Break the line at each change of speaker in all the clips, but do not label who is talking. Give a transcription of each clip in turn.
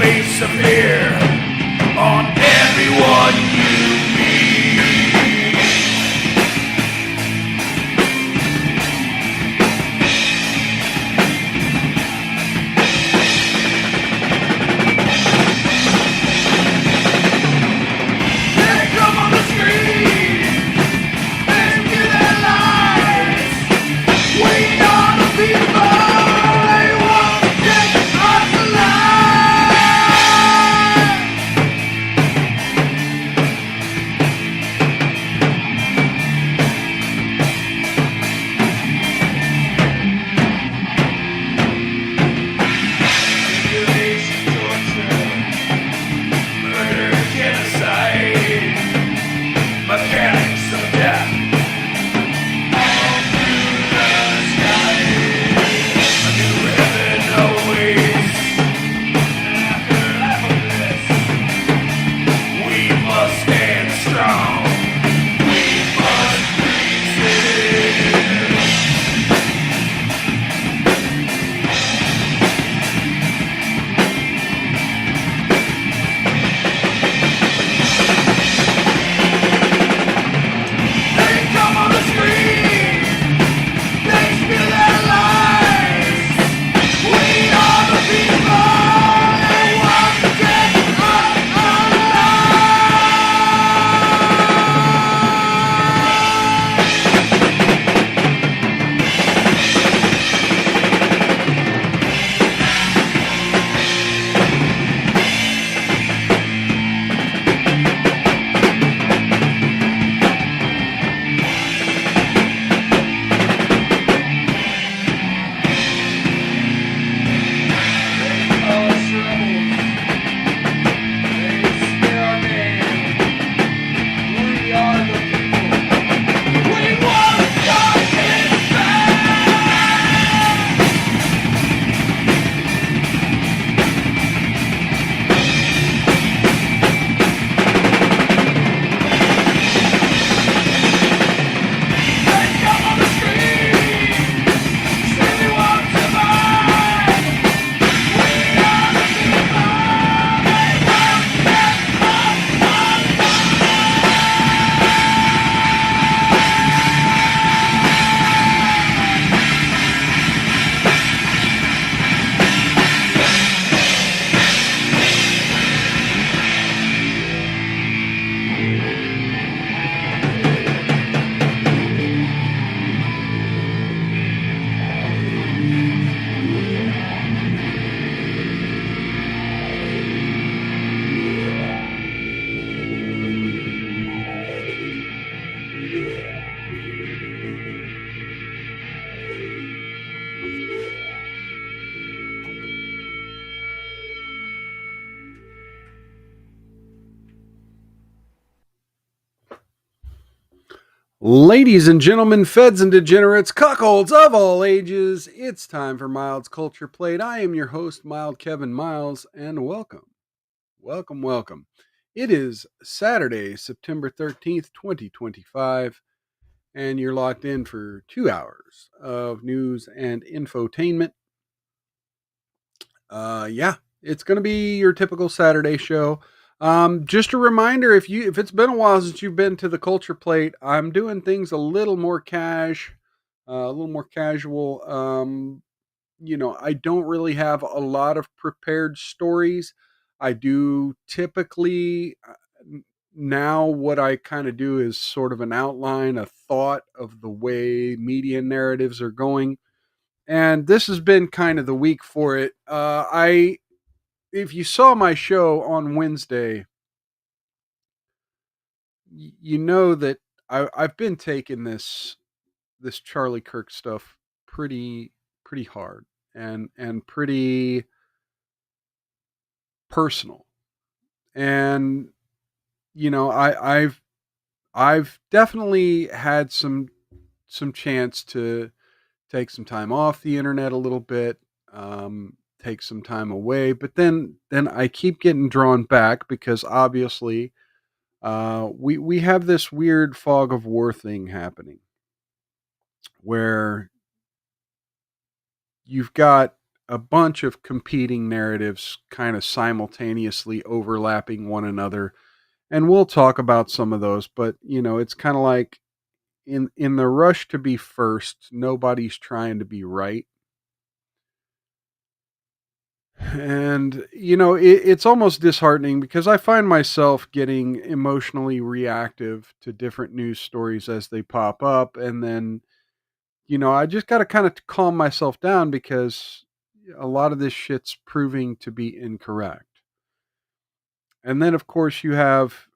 face of fear on everyone you meet. They come on the street, they give their lives. We are the people, they want to take us alive. Manipulation, torture, murder, genocide, mechanics of death. All through the sky, a new heaven awaits. An afterlife of bliss. We must stand strong. We must resist. They come on the street, they spill their lives. We are the people, they want to take us alive. They call us rebels, they spit our name. We are the people, we want justice back. They come on the street, say they want to survive. We are the people, they want to get us Ladies and gentlemen, feds and degenerates, cuckolds of all ages, it's time for Mild's Culture Plate. I am your host, Mild Kevin Miles, and welcome. Welcome. It is Saturday, September 13th, 2025, and you're locked in for 2 hours of news and infotainment. It's going to be your typical Saturday show. Just a reminder, if it's been a while since you've been to the Culture Plate, I'm doing things a little more a little more casual. I don't really have a lot of prepared stories. I do typically now what I kind of do is sort of an outline, a thought of the way media narratives are going. And this has been kind of the week for it. If you saw my show on Wednesday, you know that I've been taking this Charlie Kirk stuff pretty hard and pretty personal. And I've definitely had some chance to take some time off the internet a little bit, take some time away, but then I keep getting drawn back because obviously we have this weird fog of war thing happening where you've got a bunch of competing narratives kind of simultaneously overlapping one another, and we'll talk about some of those. But it's kind of like in the rush to be first, nobody's trying to be right. And it's almost disheartening because I find myself getting emotionally reactive to different news stories as they pop up, and then I just got to kind of calm myself down because a lot of this shit's proving to be incorrect. And then of course you have,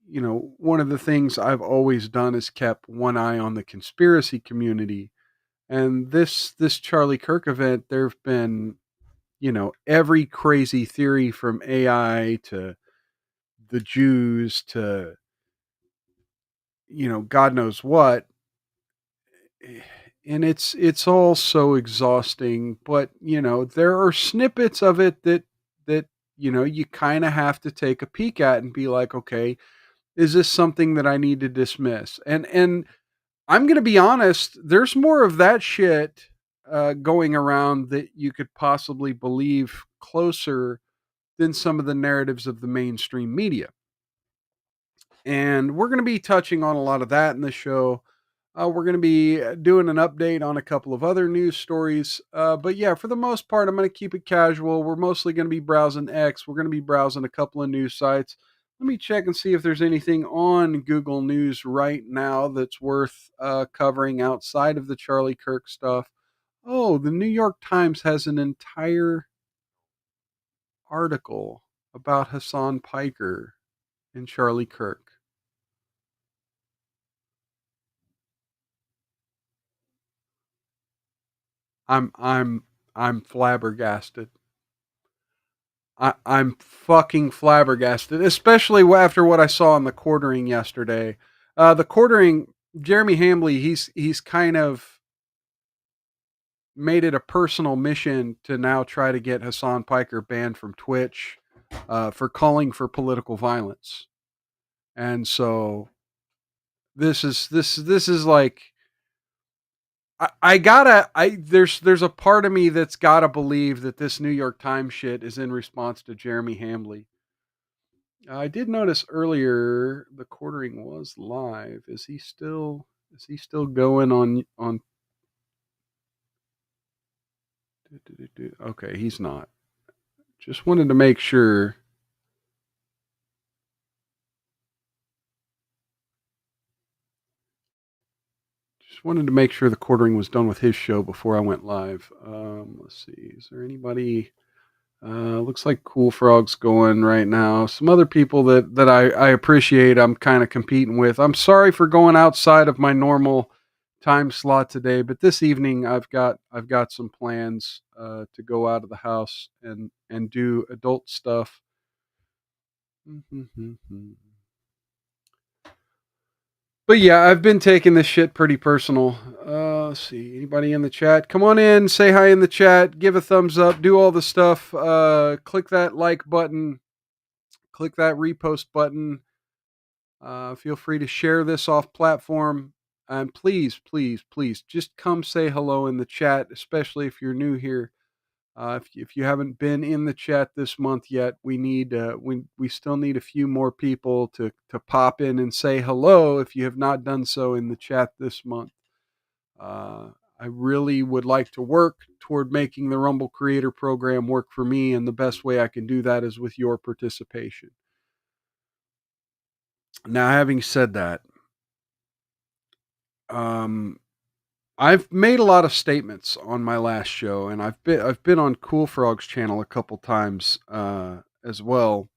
one of the things I've always done is kept one eye on the conspiracy community. And this Charlie Kirk event, there've been, every crazy theory from AI to the Jews to, God knows what. And it's all so exhausting, but there are snippets of it that you kind of have to take a peek at and be like, okay, is this something that I need to dismiss? And I'm going to be honest, there's more of that shit going around that you could possibly believe closer than some of the narratives of the mainstream media. And we're going to be touching on a lot of that in the show. We're going to be doing an update on a couple of other news stories. But yeah, for the most part, I'm going to keep it casual. We're mostly going to be browsing X. We're going to be browsing a couple of news sites. Let me check and see if there's anything on Google News right now that's worth covering outside of the Charlie Kirk stuff. Oh, the New York Times has an entire article about Hassan Piker and Charlie Kirk. I'm I'm I'm flabbergasted. I'm fucking flabbergasted, especially after what I saw in the quartering yesterday. The quartering, Jeremy Hambley, he's kind of made it a personal mission to now try to get Hassan Piker banned from Twitch for calling for political violence. And so this is like I gotta I there's a part of me that's gotta believe that this New York Times shit is in response to Jeremy Hambley. I did notice earlier the quartering was live. Is he still going on? Okay, he's not. Just wanted to make sure. Just wanted to make sure the quartering was done with his show before I went live. Let's see. Is there anybody? Looks like Cool Frog's going right now. Some other people that I appreciate. I'm kind of competing with. I'm sorry for going outside of my normal time slot today, but this evening I've got some plans to go out of the house and do adult stuff. But yeah, I've been taking this shit pretty personal. Let's see. Anybody in the chat? Come on in, say hi in the chat, give a thumbs up, do all the stuff. Click that like button, click that repost button. Feel free to share this off platform. And please, please, please, just come say hello in the chat, especially if you're new here. If you haven't been in the chat this month yet, we still need a few more people to pop in and say hello if you have not done so in the chat this month. I really would like to work toward making the Rumble Creator Program work for me, and the best way I can do that is with your participation. Now, having said that, um, I've made a lot of statements on my last show, and I've been on Cool Frog's channel a couple times as well,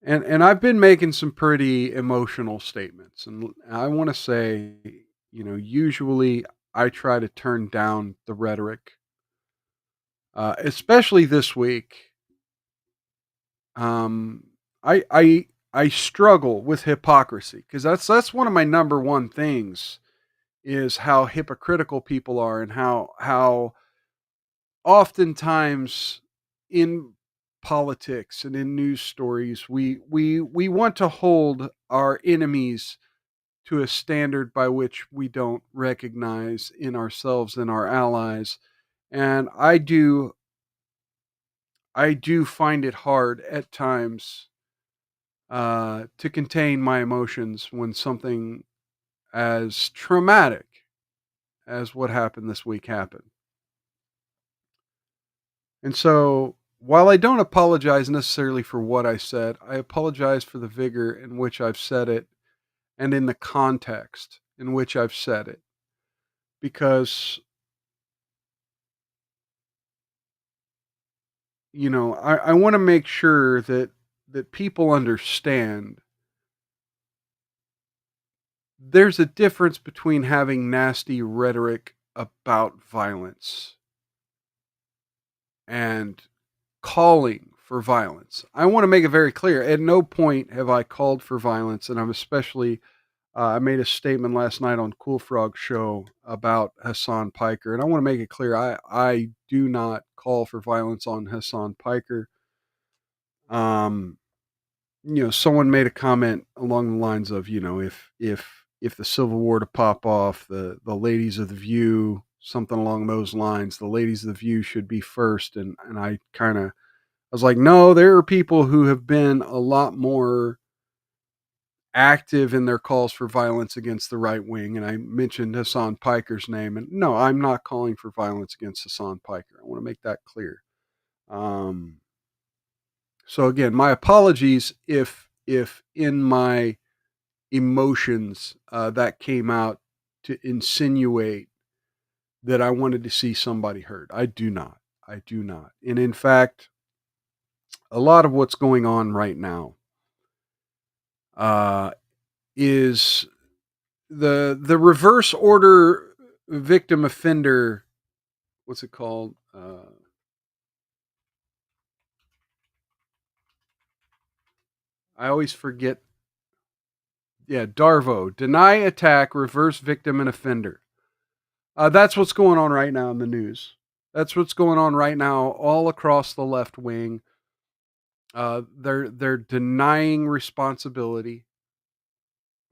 and I've been making some pretty emotional statements, and I want to say, usually I try to turn down the rhetoric, especially this week. Um, I struggle with hypocrisy because that's one of my number one things is how hypocritical people are and how oftentimes in politics and in news stories we want to hold our enemies to a standard by which we don't recognize in ourselves and our allies. And I do find it hard at times to contain my emotions when something as traumatic as what happened this week happened. And so, while I don't apologize necessarily for what I said, I apologize for the vigor in which I've said it and in the context in which I've said it. Because, I want to make sure that people understand there's a difference between having nasty rhetoric about violence and calling for violence. I want to make it very clear. At no point have I called for violence, and I'm especially. I made a statement last night on Cool Frog Show about Hassan Piker, and I want to make it clear. I do not call for violence on Hassan Piker. Um, someone made a comment along the lines of, if the Civil War to pop off, the ladies of the View, something along those lines, the ladies of the View should be first, and I was like, no, there are people who have been a lot more active in their calls for violence against the right wing, and I mentioned Hassan Piker's name, and no, I'm not calling for violence against Hassan Piker. I want to make that clear. Um, so again, my apologies if in my emotions that came out to insinuate that I wanted to see somebody hurt. I do not. I do not. And in fact, a lot of what's going on right now uh, is the reverse order victim offender. What's it called? I always forget. Yeah, Darvo, deny attack, reverse victim and offender. That's what's going on right now in the news. That's what's going on right now all across the left wing. They're denying responsibility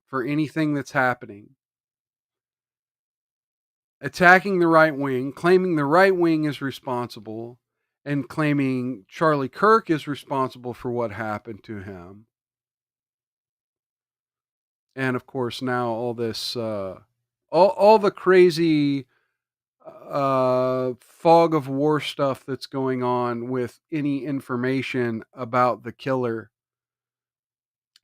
for anything that's happening, attacking the right wing, claiming the right wing is responsible, and claiming Charlie Kirk is responsible for what happened to him. And of course, now all this, all the crazy fog of war stuff that's going on with any information about the killer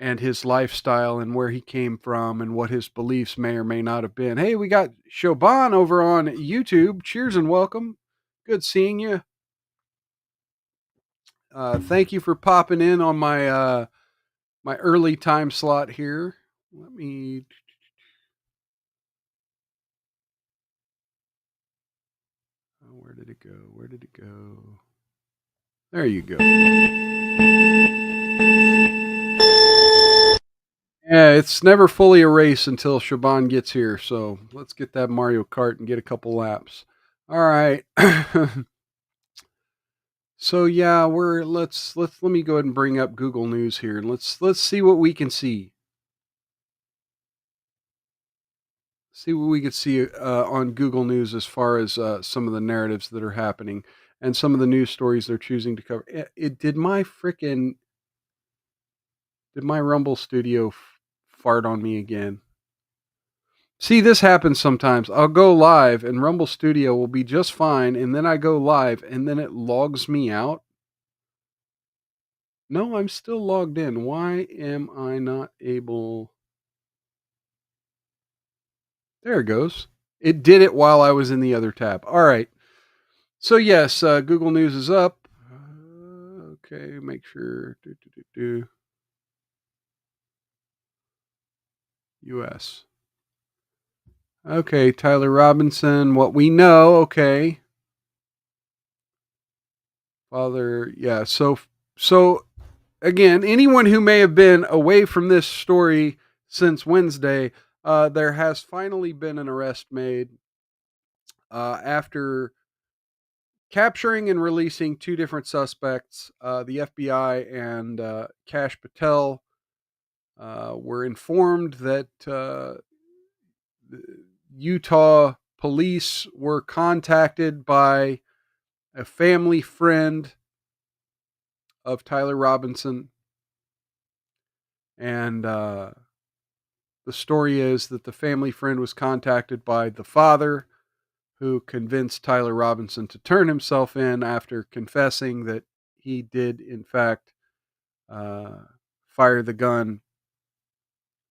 and his lifestyle and where he came from and what his beliefs may or may not have been. Hey, we got Shoban over on YouTube. Cheers and welcome. Good seeing you. Thank you for popping in on my early time slot here. Let me. Oh, where did it go? Where did it go? There you go. Yeah, it's never fully erased until Shaban gets here. So let's get that Mario Kart and get a couple laps. All right. So yeah, let me go ahead and bring up Google News here and let's see what we can see. See what we can see on Google News as far as some of the narratives that are happening and some of the news stories they're choosing to cover. Did my Rumble Studio fart on me again? See, this happens sometimes. I'll go live and Rumble Studio will be just fine, and then I go live and then it logs me out. No, I'm still logged in. Why am I not able? There it goes. It did it while I was in the other tab. All right. So yes, Google News is up. Okay, make sure. U.S. Okay, Tyler Robinson. What we know. Okay, father. Yeah. So again, anyone who may have been away from this story since Wednesday, there has finally been an arrest made after capturing and releasing two different suspects, the FBI and Kash Patel. were informed that Utah police were contacted by a family friend of Tyler Robinson, and the story is that the family friend was contacted by the father, who convinced Tyler Robinson to turn himself in after confessing that he did, in fact, uh, fire the gun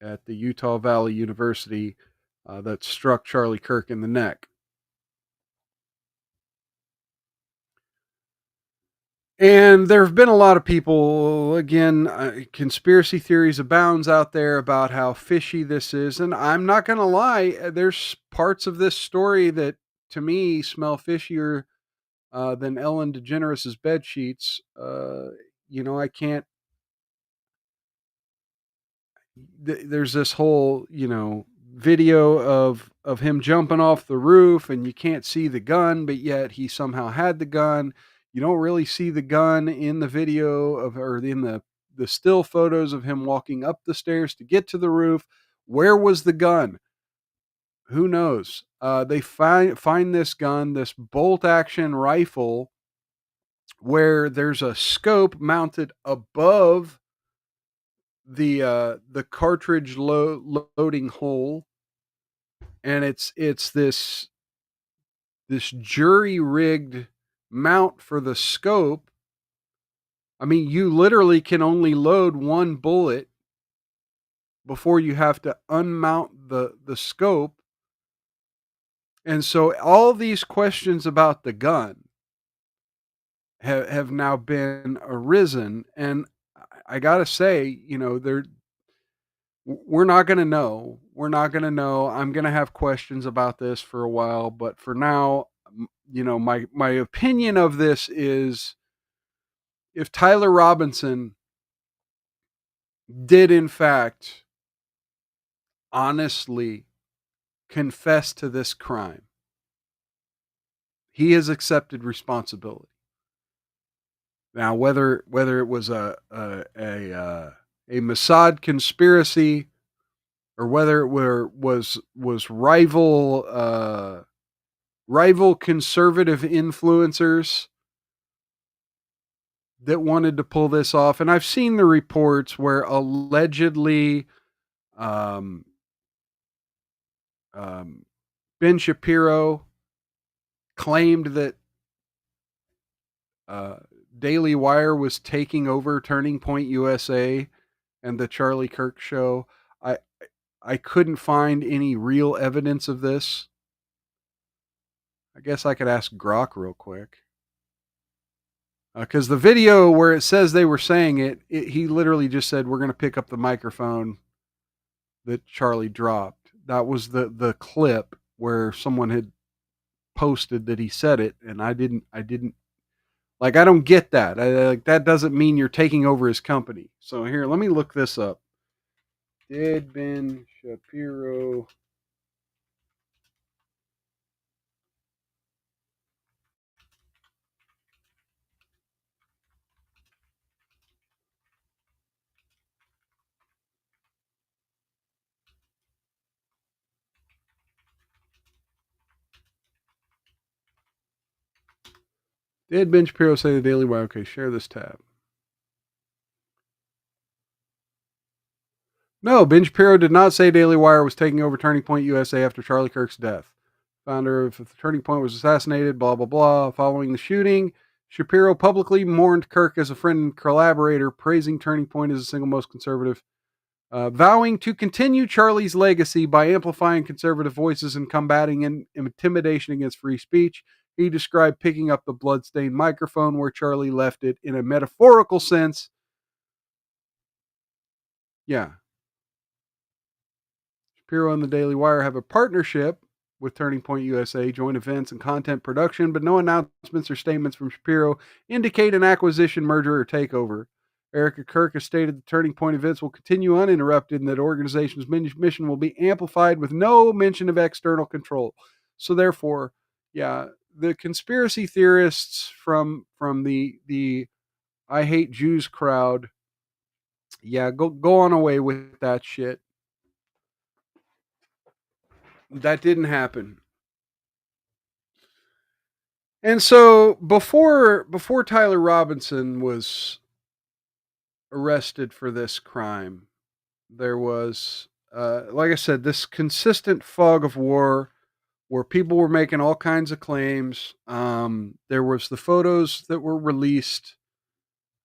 at the Utah Valley University that struck Charlie Kirk in the neck. And there have been a lot of people, again, conspiracy theories abounds out there about how fishy this is. And I'm not going to lie, there's parts of this story that to me smell fishier than Ellen DeGeneres' bed sheets. I can't. There's this whole, video of him jumping off the roof, and you can't see the gun, but yet he somehow had the gun. You don't really see the gun in the video or in the still photos of him walking up the stairs to get to the roof. Where was the gun? Who knows? They find this gun, this bolt action rifle, where there's a scope mounted above the cartridge loading hole, and it's this jury rigged mount for the scope. I mean, you literally can only load one bullet before you have to unmount the scope. And so all these questions about the gun have now been arisen, and I got to say, we're not going to know. We're not going to know. I'm going to have questions about this for a while, but for now, my opinion of this is, if Tyler Robinson did in fact honestly confess to this crime, he has accepted responsibility. Now, whether it was a Mossad conspiracy, or whether it was rival conservative influencers that wanted to pull this off, and I've seen the reports where allegedly um, um, Ben Shapiro claimed that uh, Daily Wire was taking over Turning Point USA and the Charlie Kirk show. I I couldn't find any real evidence of this. I guess I could ask Grok real quick. Because the video where it says they were saying he literally just said, "We're going to pick up the microphone that Charlie dropped." That was the clip where someone had posted that he said it, and I didn't like. I don't get that. Like, that doesn't mean you're taking over his company. So here, let me look this up. Did Ben Shapiro Did Ben Shapiro say the Daily Wire? Okay, share this tab. No, Ben Shapiro did not say Daily Wire was taking over Turning Point USA after Charlie Kirk's death. Founder of the Turning Point was assassinated, blah, blah, blah. Following the shooting, Shapiro publicly mourned Kirk as a friend and collaborator, praising Turning Point as the single most conservative, vowing to continue Charlie's legacy by amplifying conservative voices and combating intimidation against free speech. He described picking up the bloodstained microphone where Charlie left it in a metaphorical sense. Yeah. Shapiro and the Daily Wire have a partnership with Turning Point USA, joint events and content production, but no announcements or statements from Shapiro indicate an acquisition, merger, or takeover. Erica Kirk has stated the Turning Point events will continue uninterrupted and that organization's mission will be amplified with no mention of external control. So therefore, yeah, the conspiracy theorists from the I hate Jews crowd Yeah, go on away with that shit. That didn't happen. And so before Tyler Robinson was arrested for this crime, there was, like I said, this consistent fog of war where people were making all kinds of claims. There was the photos that were released,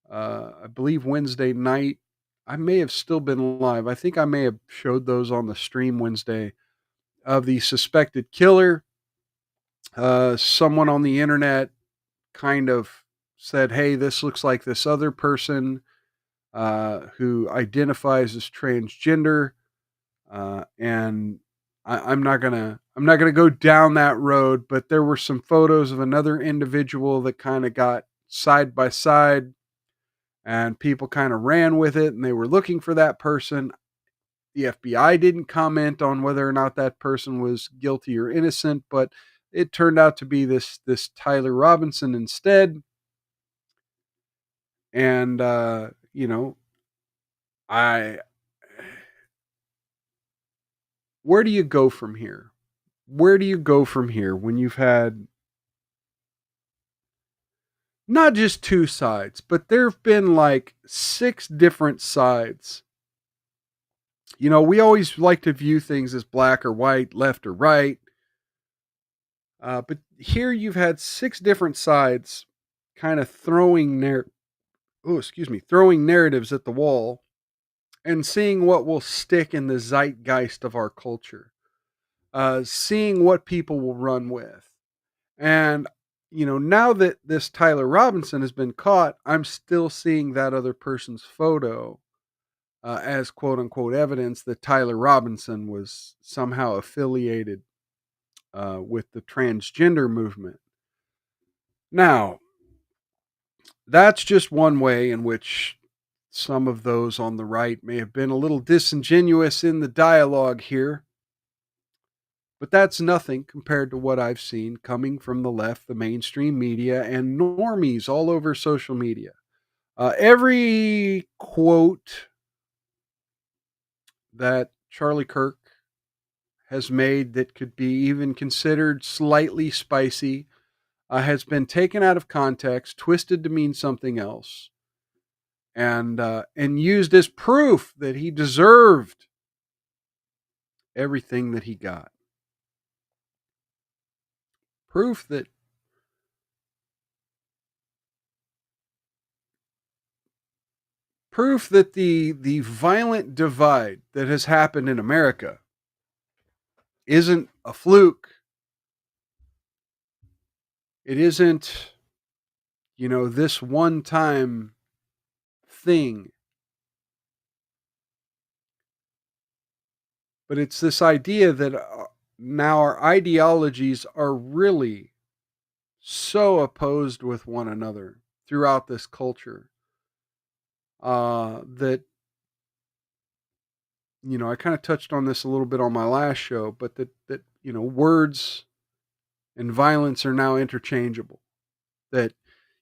I believe Wednesday night. I may have still been live. I think I may have showed those on the stream Wednesday of the suspected killer. Someone on the internet kind of said, "Hey, this looks like this other person who identifies as transgender," and I'm not gonna go down that road. But there were some photos of another individual that kind of got side by side, and people kind of ran with it, and they were looking for that person. The FBI didn't comment on whether or not that person was guilty or innocent, but it turned out to be this Tyler Robinson instead. And I where do you go from here? Where do you go from here when you've had not just two sides, but there've been like six different sides. We always like to view things as black or white, left or right. But here you've had six different sides kind of throwing narratives at the wall and seeing what will stick in the zeitgeist of our culture. Seeing what people will run with. And, now that this Tyler Robinson has been caught, I'm still seeing that other person's photo as quote unquote evidence that Tyler Robinson was somehow affiliated with the transgender movement. Now, that's just one way in which some of those on the right may have been a little disingenuous in the dialogue here. But that's nothing compared to what I've seen coming from the left, the mainstream media, and normies all over social media. Every quote that Charlie Kirk has made that could be even considered slightly spicy has been taken out of context, twisted to mean something else, and used as proof that he deserved everything that he got. Proof that the violent divide that has happened in America isn't a fluke. It isn't, this one time thing. But it's this idea that now our ideologies are really so opposed with one another throughout this culture that I kind of touched on this a little bit on my last show, but that words and violence are now interchangeable. That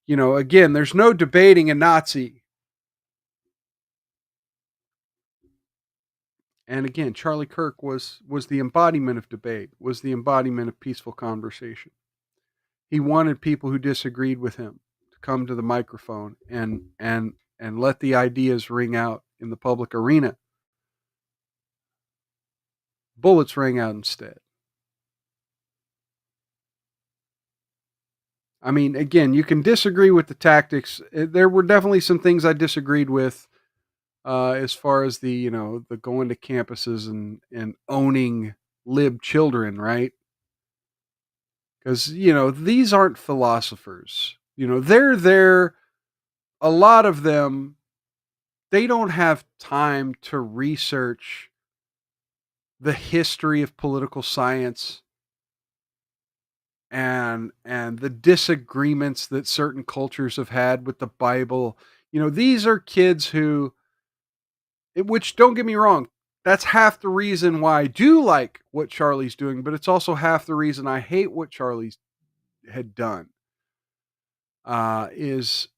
again, there's no debating a Nazi. And again, Charlie Kirk was the embodiment of debate, was the embodiment of peaceful conversation. He wanted people who disagreed with him to come to the microphone and let the ideas ring out in the public arena. Bullets rang out instead. I mean, again, you can disagree with the tactics. There were definitely some things I disagreed with, as far as the going to campuses and owning lib children, right? Because these aren't philosophers. They're there. A lot of them, they don't have time to research the history of political science and the disagreements that certain cultures have had with the Bible. These are kids which don't get me wrong, that's half the reason why I do like what Charlie's doing, but it's also half the reason I hate what Charlie's had done. Is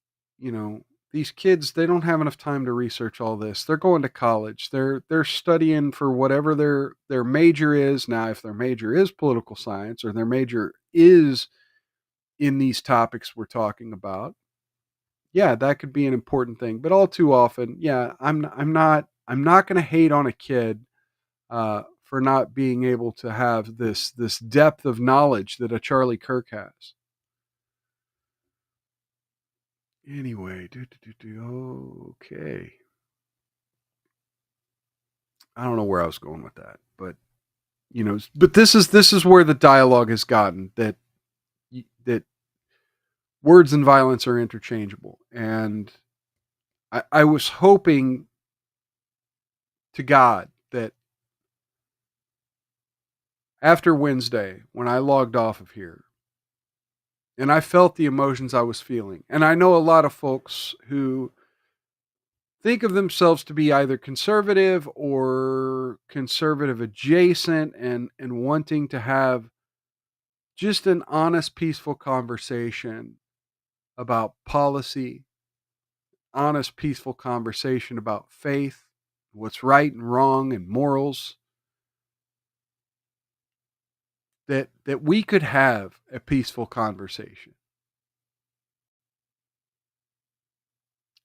these kids, they don't have enough time to research all this. They're going to college. They're studying for whatever their major is. Now, if their major is political science or their major is in these topics we're talking about, yeah, that could be an important thing. But all too often, yeah, I'm not going to hate on a kid for not being able to have this depth of knowledge that a Charlie Kirk has. Anyway, okay. I don't know where I was going with that, but but this is where the dialogue has gotten that words and violence are interchangeable, and I was hoping to God that after Wednesday, when I logged off of here, and I felt the emotions I was feeling, and I know a lot of folks who think of themselves to be either conservative or conservative adjacent and wanting to have just an honest, peaceful conversation about policy, honest, peaceful conversation about faith, what's right and wrong and morals, that we could have a peaceful conversation.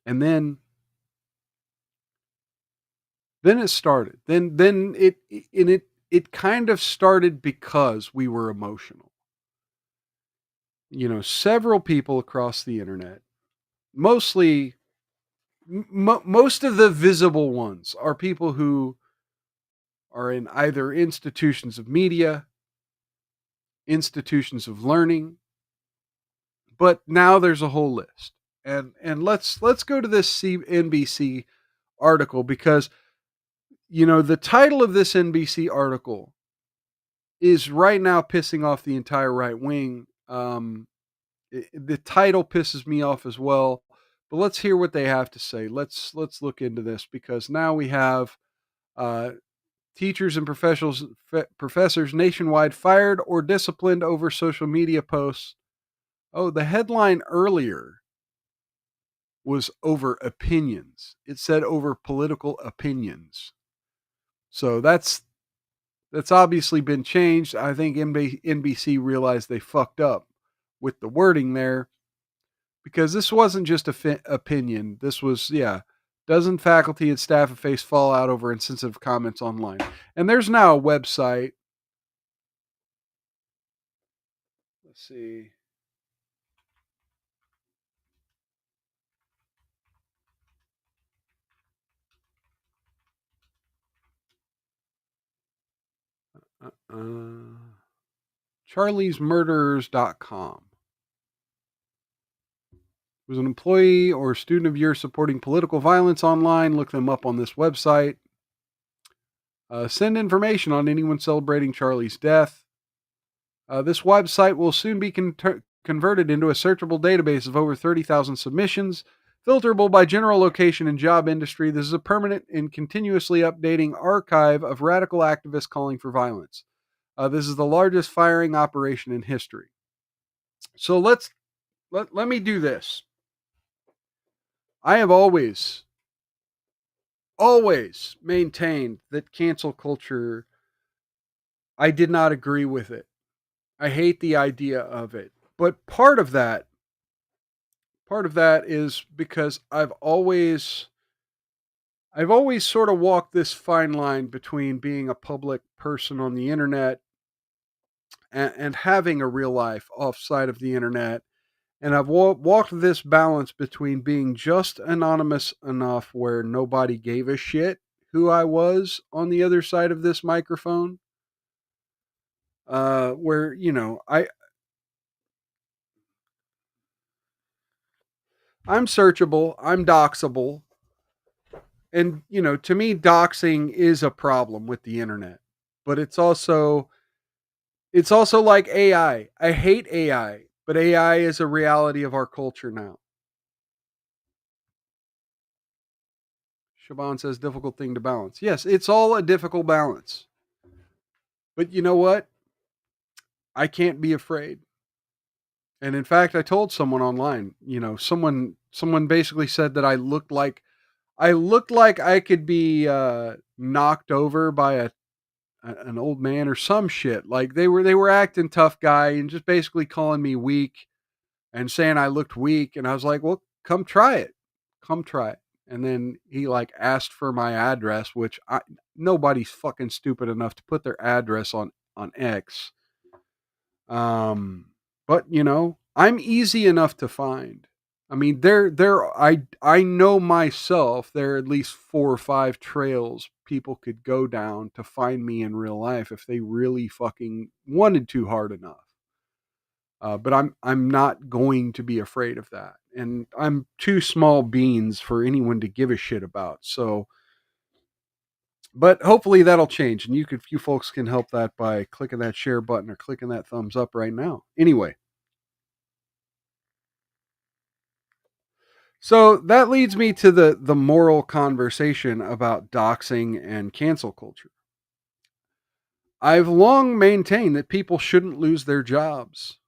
And then it started. Then it kind of started because we were emotional. Several people across the internet, mostly most of the visible ones are people who are in either institutions of media, institutions of learning, but now there's a whole list. And let's go to this NBC article because the title of this NBC article is right now pissing off the entire right wing. The title pisses me off as well, but let's hear what they have to say. Let's look into this because now we have uh, teachers and professors nationwide fired or disciplined over social media posts. Oh, the headline earlier was over opinions. It said over political opinions. So that's obviously been changed. I think NBC realized they fucked up with the wording there because this wasn't just opinion. This was, yeah, dozen faculty and staff have faced fallout over insensitive comments online. And there's now a website. Let's see. CharliesMurderers.com. Was an employee or student of yours supporting political violence online? Look them up on this website. Send information on anyone celebrating Charlie's death. This website will soon be converted into a searchable database of over 30,000 submissions, filterable by general location and job industry. This is a permanent and continuously updating archive of radical activists calling for violence. This is the largest firing operation in history. So let me do this. I have always maintained that cancel culture, I did not agree with it. I hate the idea of it. But part of that is because I've always sort of walked this fine line between being a public person on the internet and having a real life offside of the internet. And I've walked this balance between being just anonymous enough where nobody gave a shit who I was on the other side of this microphone. Where, I'm searchable, I'm doxable. And, to me, doxing is a problem with the internet. But it's also like AI. I hate AI, but AI is a reality of our culture now. Shaban says difficult thing to balance. Yes, it's all a difficult balance. But you know what? I can't be afraid. And in fact, I told someone online, someone basically said that I looked like I could be knocked over by an old man or some shit. Like they were acting tough guy and just basically calling me weak and saying I looked weak. And I was like, well, come try it. Come try it. And then he like asked for my address, which nobody's fucking stupid enough to put their address on X. But I'm easy enough to find. I mean, I know myself there are at least 4 or 5 trails people could go down to find me in real life if they really fucking wanted to hard enough. But I'm not going to be afraid of that. And I'm too small beans for anyone to give a shit about. So, but hopefully that'll change, and you folks can help that by clicking that share button or clicking that thumbs up right now. Anyway, so that leads me to the moral conversation about doxing and cancel culture. I've long maintained that people shouldn't lose their jobs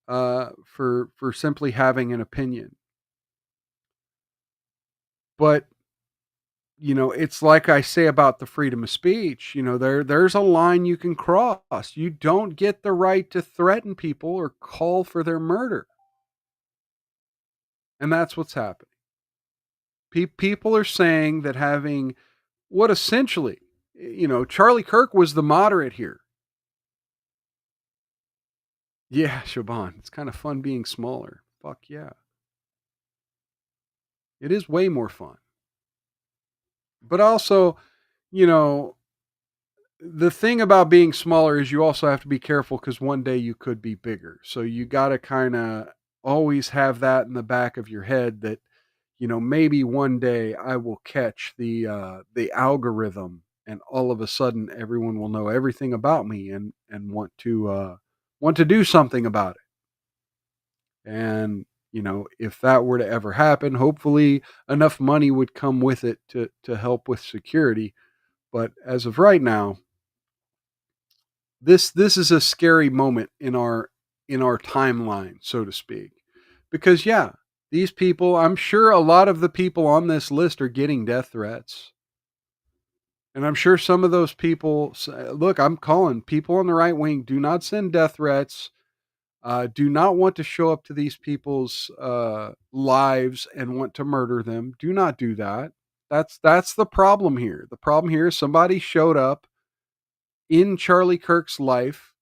for simply having an opinion. But it's like I say about the freedom of speech. There's a line you can cross. You don't get the right to threaten people or call for their murder, and that's what's happening. People are saying that having what essentially, Charlie Kirk was the moderate here. Yeah, Shaban. It's kind of fun being smaller. Fuck yeah. It is way more fun. But also, you know, the thing about being smaller is you also have to be careful because one day you could be bigger. So you got to kind of always have that in the back of your head that, maybe one day I will catch the algorithm and all of a sudden everyone will know everything about me and want to do something about it. And, if that were to ever happen, hopefully enough money would come with it to help with security. But as of right now, this is a scary moment in our timeline, so to speak. Because yeah, these people, I'm sure a lot of the people on this list are getting death threats. And I'm sure some of those people look, I'm calling people on the right wing, do not send death threats. Do not want to show up to these people's lives and want to murder them. Do not do that. That's the problem here. The problem here is somebody showed up in Charlie Kirk's life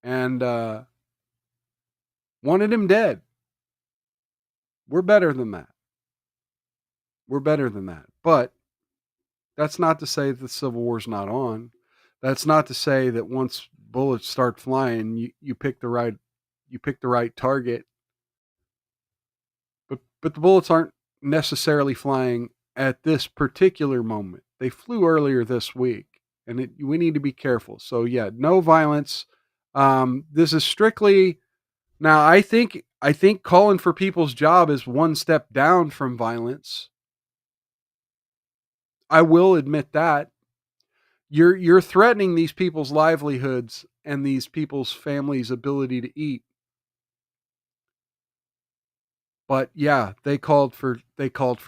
and wanted him dead. We're better than that. We're better than that. But that's not to say that the Civil War's not on. That's not to say that once bullets start flying, you pick the right target. But the bullets aren't necessarily flying at this particular moment. They flew earlier this week, and we need to be careful. So yeah, no violence. This is strictly now. I think calling for people's job is one step down from violence. I will admit that you're threatening these people's livelihoods and these people's families' ability to eat. But yeah, they called for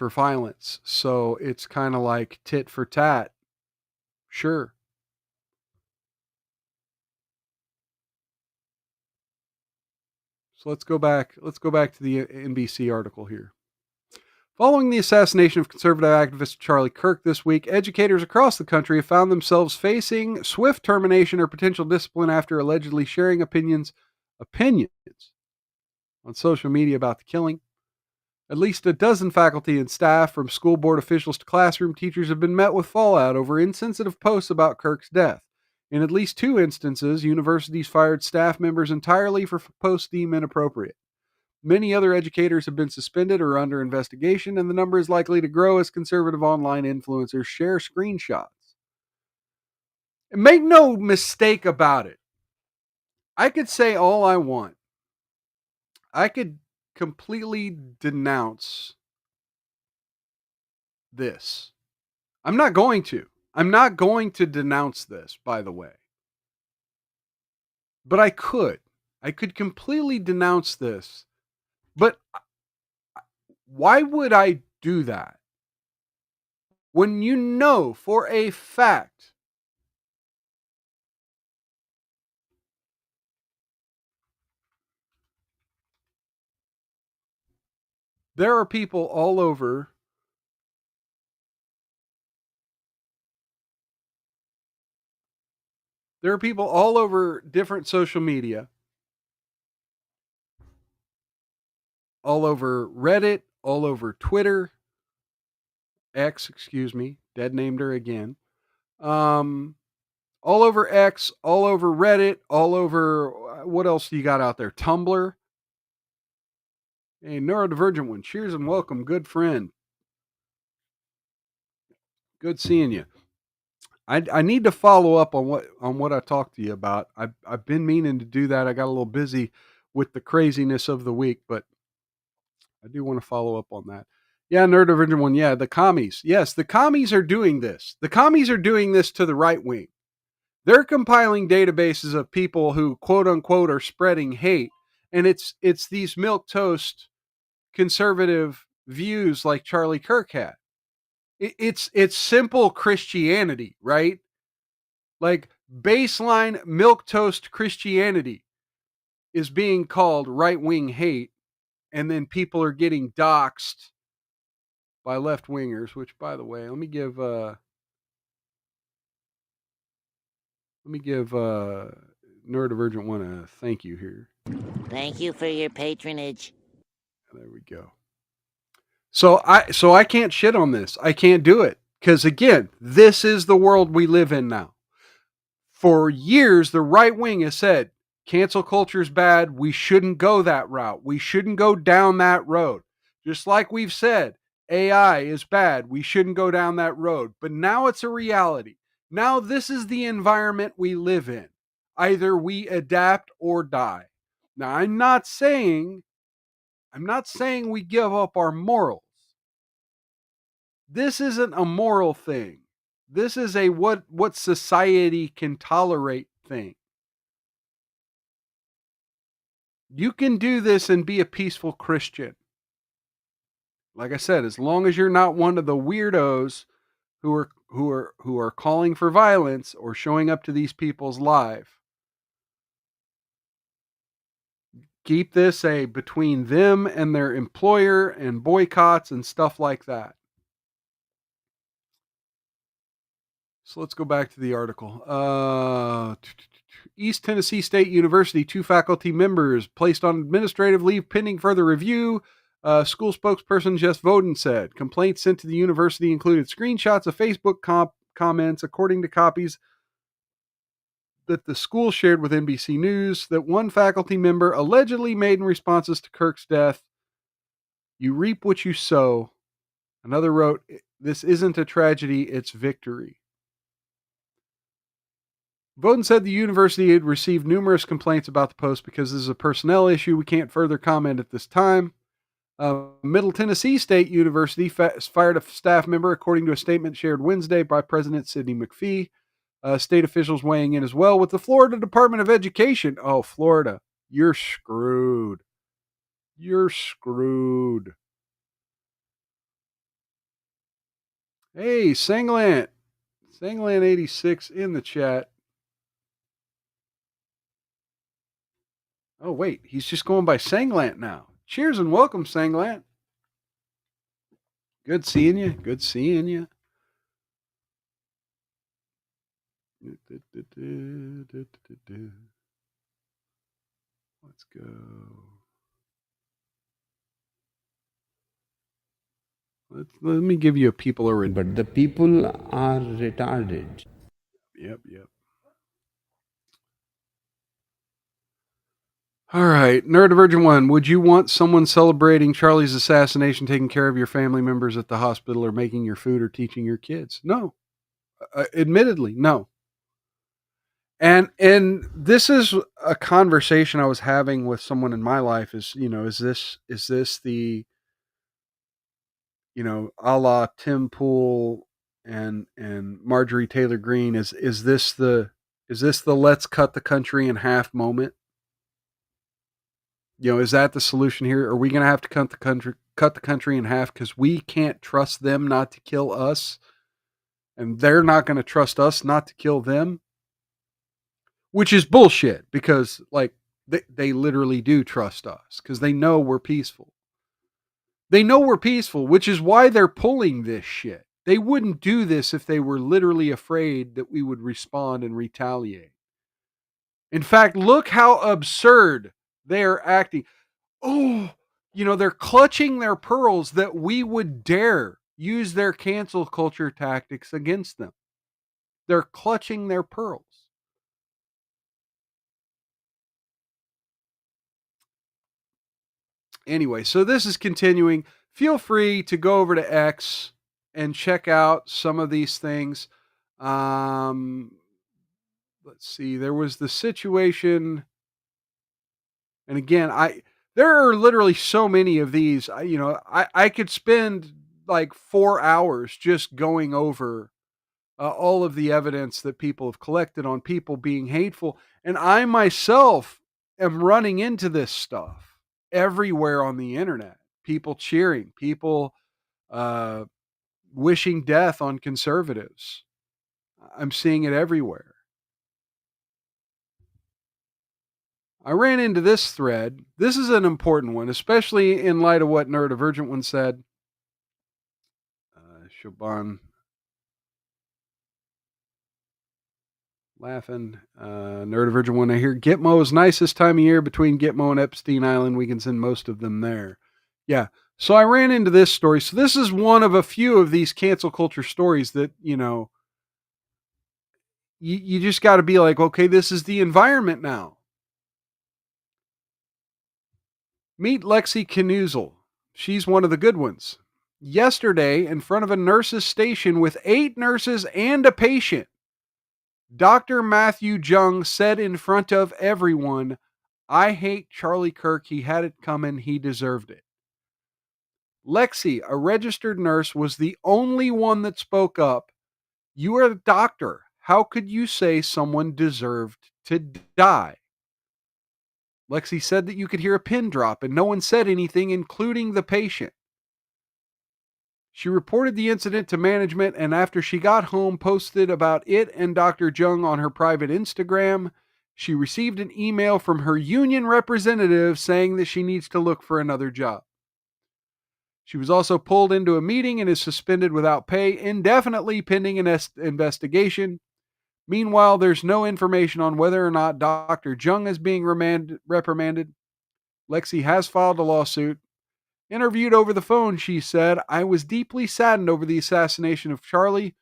violence. So it's kind of like tit for tat. Sure. So let's go back to the NBC article here. Following the assassination of conservative activist Charlie Kirk this week, educators across the country have found themselves facing swift termination or potential discipline after allegedly sharing opinions on social media about the killing. At least a dozen faculty and staff, from school board officials to classroom teachers, have been met with fallout over insensitive posts about Kirk's death. In at least 2 instances, universities fired staff members entirely for posts deemed inappropriate. Many other educators have been suspended or under investigation, and the number is likely to grow as conservative online influencers share screenshots. And make no mistake about it. I could say all I want. I could completely denounce this. I'm not going to. I'm not going to denounce this, by the way. but I could completely denounce this. But why would I do that when you know for a fact there are people all over, different social media, all over Reddit, all over Twitter, X, excuse me, dead named her again. Um, all over X, all over Reddit, all over what else do you got out there? Tumblr. Hey, neurodivergent one, cheers and welcome, good friend. Good seeing you. I need to follow up on what I talked to you about. I've been meaning to do that. I got a little busy with the craziness of the week, but I do want to follow up on that. Yeah, neurodivergent one. Yeah, the commies. Yes, the commies are doing this. The commies are doing this to the right wing. They're compiling databases of people who quote unquote are spreading hate, and it's these milk toast conservative views like Charlie Kirk had. It's simple Christianity, right? Like baseline milk toast Christianity is being called right wing hate, and then people are getting doxxed by left wingers. Which, by the way, let me give neurodivergent one a thank you here.
Thank you for your patronage.
There we go. So I can't shit on this. I can't do it because again, this is the world we live in now. For years, the right wing has said cancel culture is bad. We shouldn't go that route. We shouldn't go down that road. Just like we've said, AI is bad. We shouldn't go down that road. But now it's a reality. Now this is the environment we live in. Either we adapt or die. Now I'm not saying we give up our morals. This isn't a moral thing. This is a what society can tolerate thing. You can do this and be a peaceful Christian. Like I said, as long as you're not one of the weirdos who are calling for violence or showing up to these people's life. Keep this a between them and their employer and boycotts and stuff like that. So let's go back to the article. East Tennessee State University, 2 faculty members placed on administrative leave pending further review. School spokesperson Jess Voden said complaints sent to the university included screenshots of Facebook comments, according to copies that the school shared with NBC News, that one faculty member allegedly made in responses to Kirk's death. You reap what you sow. Another wrote, this isn't a tragedy, it's victory. Voden said the university had received numerous complaints about the post because this is a personnel issue. We can't further comment at this time. Middle Tennessee State University fired a staff member, according to a statement shared Wednesday by President Sidney McPhee. State officials weighing in as well with the Florida Department of Education. Oh, Florida, you're screwed. You're screwed. Hey, Sanglant 86 in the chat. Oh, wait, he's just going by Sanglant now. Cheers and welcome, Sanglant. Good seeing you. Good seeing you. Let's go. Let me give you a people are
but the people are retarded.
Yep. All right, Neurodivergent one. Would you want someone celebrating Charlie's assassination, taking care of your family members at the hospital, or making your food, or teaching your kids? No. Admittedly, no. And this is a conversation I was having with someone in my life. Is this the a la Tim Pool and Marjorie Taylor Greene? Is this the Is this the let's cut the country in half moment? Is that the solution here? Are we going to have to cut the country in half because we can't trust them not to kill us, and they're not going to trust us not to kill them? Which is bullshit because, like, they literally do trust us because they know we're peaceful. They know we're peaceful, which is why they're pulling this shit. They wouldn't do this if they were literally afraid that we would respond and retaliate. In fact, look how absurd they're acting. Oh, they're clutching their pearls that we would dare use their cancel culture tactics against them. They're clutching their pearls. Anyway, so this is continuing. Feel free to go over to X and check out some of these things. Um, let's see. There was the situation, and again, there are literally so many of these. I could spend like 4 hours just going over all of the evidence that people have collected on people being hateful, and I myself am running into this stuff everywhere on the internet. People cheering, people uh, wishing death on conservatives. I'm seeing it everywhere. I ran into this thread. This is an important one, especially in light of what Neurodivergent one said. Shaban laughing. Neurodivergent one I hear. Gitmo is nicest time of year between Gitmo and Epstein Island. We can send most of them there. Yeah. So I ran into this story. So this is one of a few of these cancel culture stories that, you just got to be like, okay, this is the environment now. Meet Lexi Knuzel. She's one of the good ones. Yesterday, in front of a nurse's station with 8 nurses and a patient, Dr. Matthew Jung said in front of everyone, I hate Charlie Kirk. He had it coming. He deserved it. Lexi, a registered nurse, was the only one that spoke up. You are the doctor. How could you say someone deserved to die? Lexi said that you could hear a pin drop and no one said anything, including the patient. She reported the incident to management and after she got home, posted about it and Dr. Jung on her private Instagram. She received an email from her union representative saying that she needs to look for another job. She was also pulled into a meeting and is suspended without pay indefinitely pending an investigation. Meanwhile, there's no information on whether or not Dr. Jung is being reprimanded. Lexi has filed a lawsuit. Interviewed over the phone, she said, I was deeply saddened over the assassination of Charlie.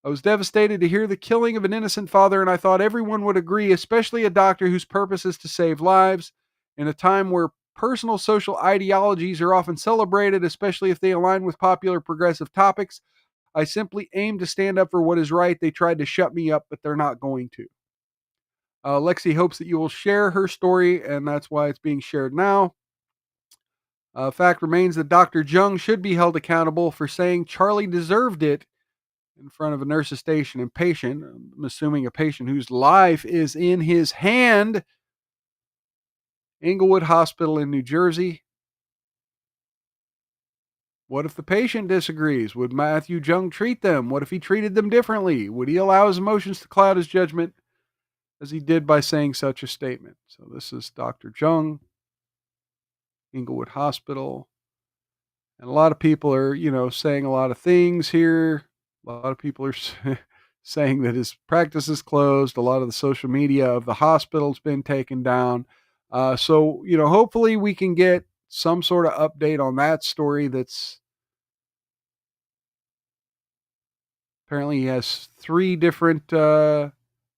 I was devastated to hear the killing of an innocent father, and I thought everyone would agree, especially a doctor whose purpose is to save lives. In a time where personal social ideologies are often celebrated, especially if they align with popular progressive topics, I simply aim to stand up for what is right. They tried to shut me up, but they're not going to. Lexi hopes that you will share her story, and that's why it's being shared now. Fact remains that Dr. Jung should be held accountable for saying Charlie deserved it in front of a nurse's station and patient. I'm assuming a patient whose life is in his hand. Inglewood Hospital in New Jersey. What if the patient disagrees? Would Matthew Jung treat them? What if he treated them differently? Would he allow his emotions to cloud his judgment as he did by saying such a statement? So this is Dr. Jung, Inglewood Hospital. And a lot of people are, saying a lot of things here. A lot of people are saying that his practice is closed. A lot of the social media of the hospital's been taken down. So, hopefully we can get some sort of update on that story. That's apparently he has 3 different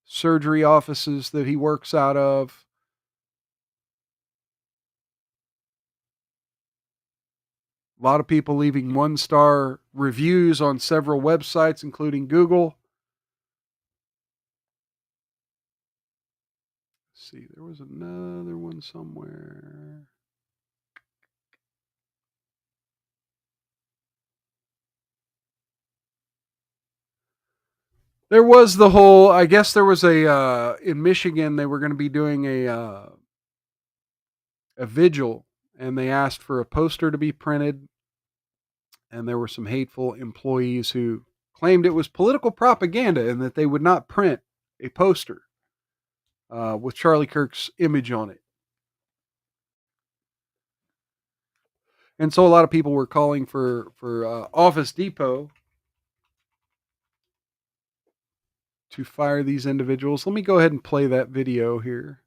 surgery offices that he works out of. A lot of people leaving 1-star reviews on several websites, including Google. Let's see, there was another one somewhere. There was the whole. I guess there was a in Michigan. They were going to be doing a vigil, and they asked for a poster to be printed, and there were some hateful employees who claimed it was political propaganda and that they would not print a poster with Charlie Kirk's image on it. And so a lot of people were calling for Office Depot to fire these individuals. Let me go ahead and play that video here.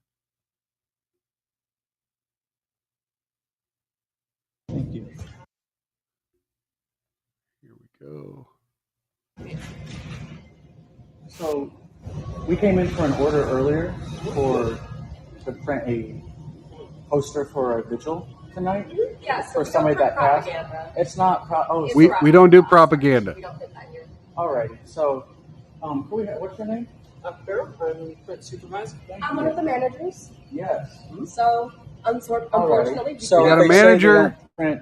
Thank you.
Here we go.
So we came in for an order earlier to print a poster for a vigil tonight.
Yes,
for somebody that passed. It's not.
We don't do propaganda.
We don't put that here.
Alrighty. So, what's your name?
Carol, I'm print supervisor.
I'm one of the managers.
Yes.
So, unfortunately,
So
You got a
they say they
manager?
don't print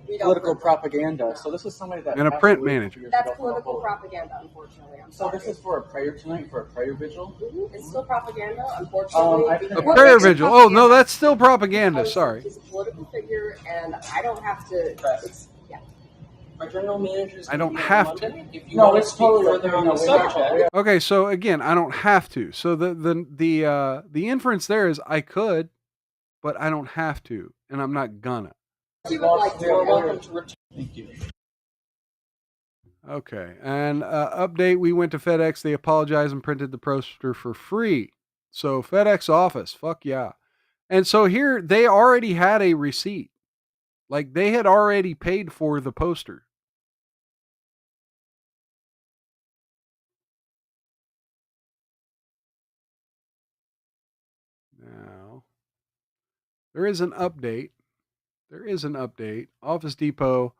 we don't
political
print
propaganda. So this is somebody that
And a
passed
print
away
manager.
years
That's
ago from a
political
bullet.
propaganda, unfortunately. I'm
So
sorry.
this is for a prayer tonight, for a prayer vigil.
It's still propaganda, unfortunately.
I think
A
What
prayer
makes it
vigil. Oh,
propaganda?
no, that's still propaganda. Sorry.
He's a political figure, and I don't have to. It's, yeah.
Our general manager is
I don't
gonna be on
have to.
Monday. If you
No,
want to
it's
speak
totally
further on the subject,
Okay, so again, I don't have to. So the inference there is I could, but I don't have to, and I'm not gonna.
You would like to.
you're welcome to return.
Thank you.
Okay, and update: we went to FedEx. They apologized and printed the poster for free. So FedEx office, fuck yeah. And so here they already had a receipt, like they had already paid for the poster. Now there is an update. There is an update. Office Depot.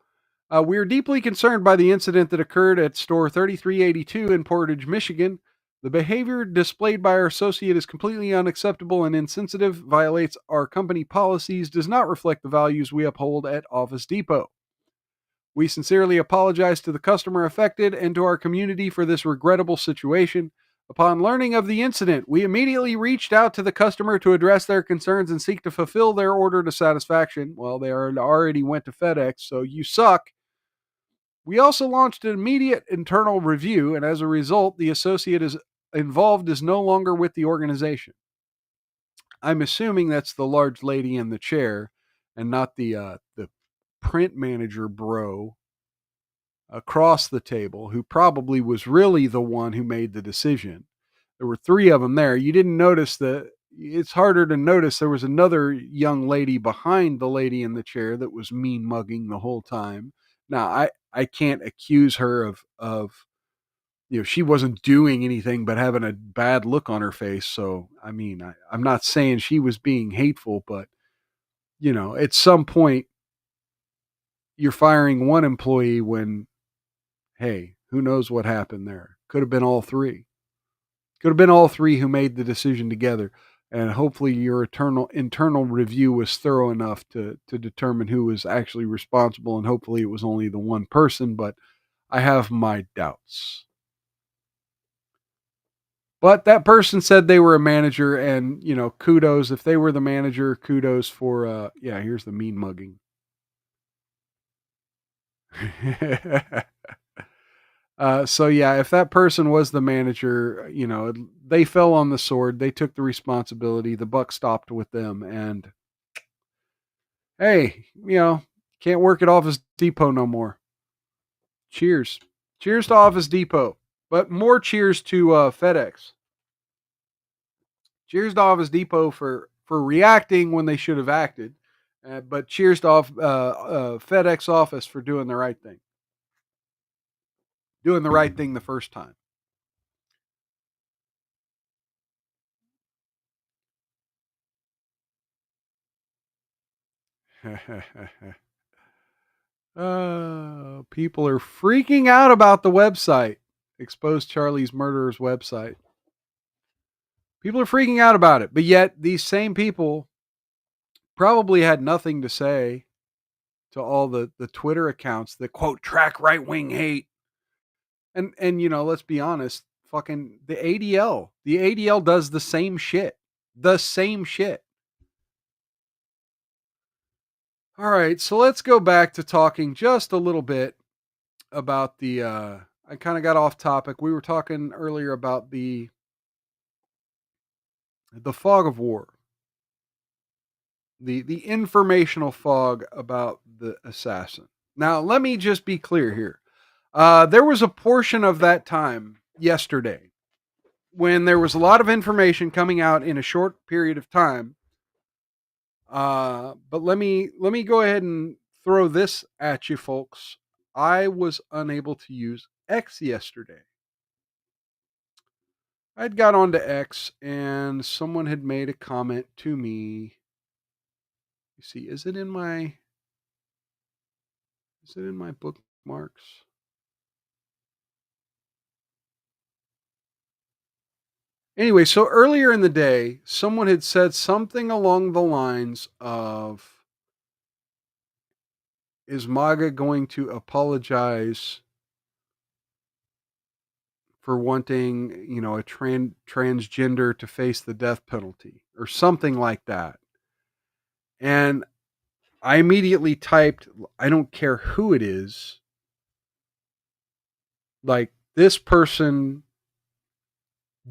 We are deeply concerned by the incident that occurred at store 3382 in Portage, Michigan. The behavior displayed by our associate is completely unacceptable and insensitive, violates our company policies, does not reflect the values we uphold at Office Depot. We sincerely apologize to the customer affected and to our community for this regrettable situation. Upon learning of the incident, we immediately reached out to the customer to address their concerns and seek to fulfill their order to satisfaction. Well, they already went to FedEx, so you suck. We also launched an immediate internal review, and as a result, the associate is involved is no longer with the organization. I'm assuming that's the large lady in the chair, and not the print manager bro across the table, who probably was really the one who made the decision. There were three of them there. You didn't notice that. It's harder to notice there was another young lady behind the lady in the chair that was mean mugging the whole time. Now, I can't accuse her of she wasn't doing anything but having a bad look on her face. So I mean, I'm not saying she was being hateful, but at some point you're firing one employee when, hey, who knows what happened there? Could have been all three. Could have been all three who made the decision together. And hopefully your internal review was thorough enough to determine who was actually responsible. And hopefully it was only the one person, but I have my doubts. But that person said they were a manager, and kudos if they were the manager. Kudos for here's the mean mugging. So yeah, if that person was the manager, they fell on the sword. They took the responsibility. The buck stopped with them, and hey, can't work at Office Depot no more. Cheers, cheers to Office Depot, but more cheers to FedEx. Cheers to Office Depot for reacting when they should have acted, but cheers to FedEx office for doing the right thing. Doing the right thing the first time. People are freaking out about the website. Expose Charlie's murderer's website. People are freaking out about it, but yet these same people probably had nothing to say to all the Twitter accounts that quote track right-wing hate. And let's be honest, fucking the ADL. The ADL does the same shit. The same shit. All right, so let's go back to talking just a little bit about the I kind of got off topic. We were talking earlier about the fog of war. The informational fog about the assassin. Now, let me just be clear here. There was a portion of that time yesterday when there was a lot of information coming out in a short period of time. But let me go ahead and throw this at you, folks. I was unable to use X yesterday. I'd got onto X and someone had made a comment to me. You see, is it in my bookmarks? Anyway, so earlier in the day, someone had said something along the lines of, is MAGA going to apologize for wanting, a transgender to face the death penalty or something like that? And I immediately typed, I don't care who it is. Like, this person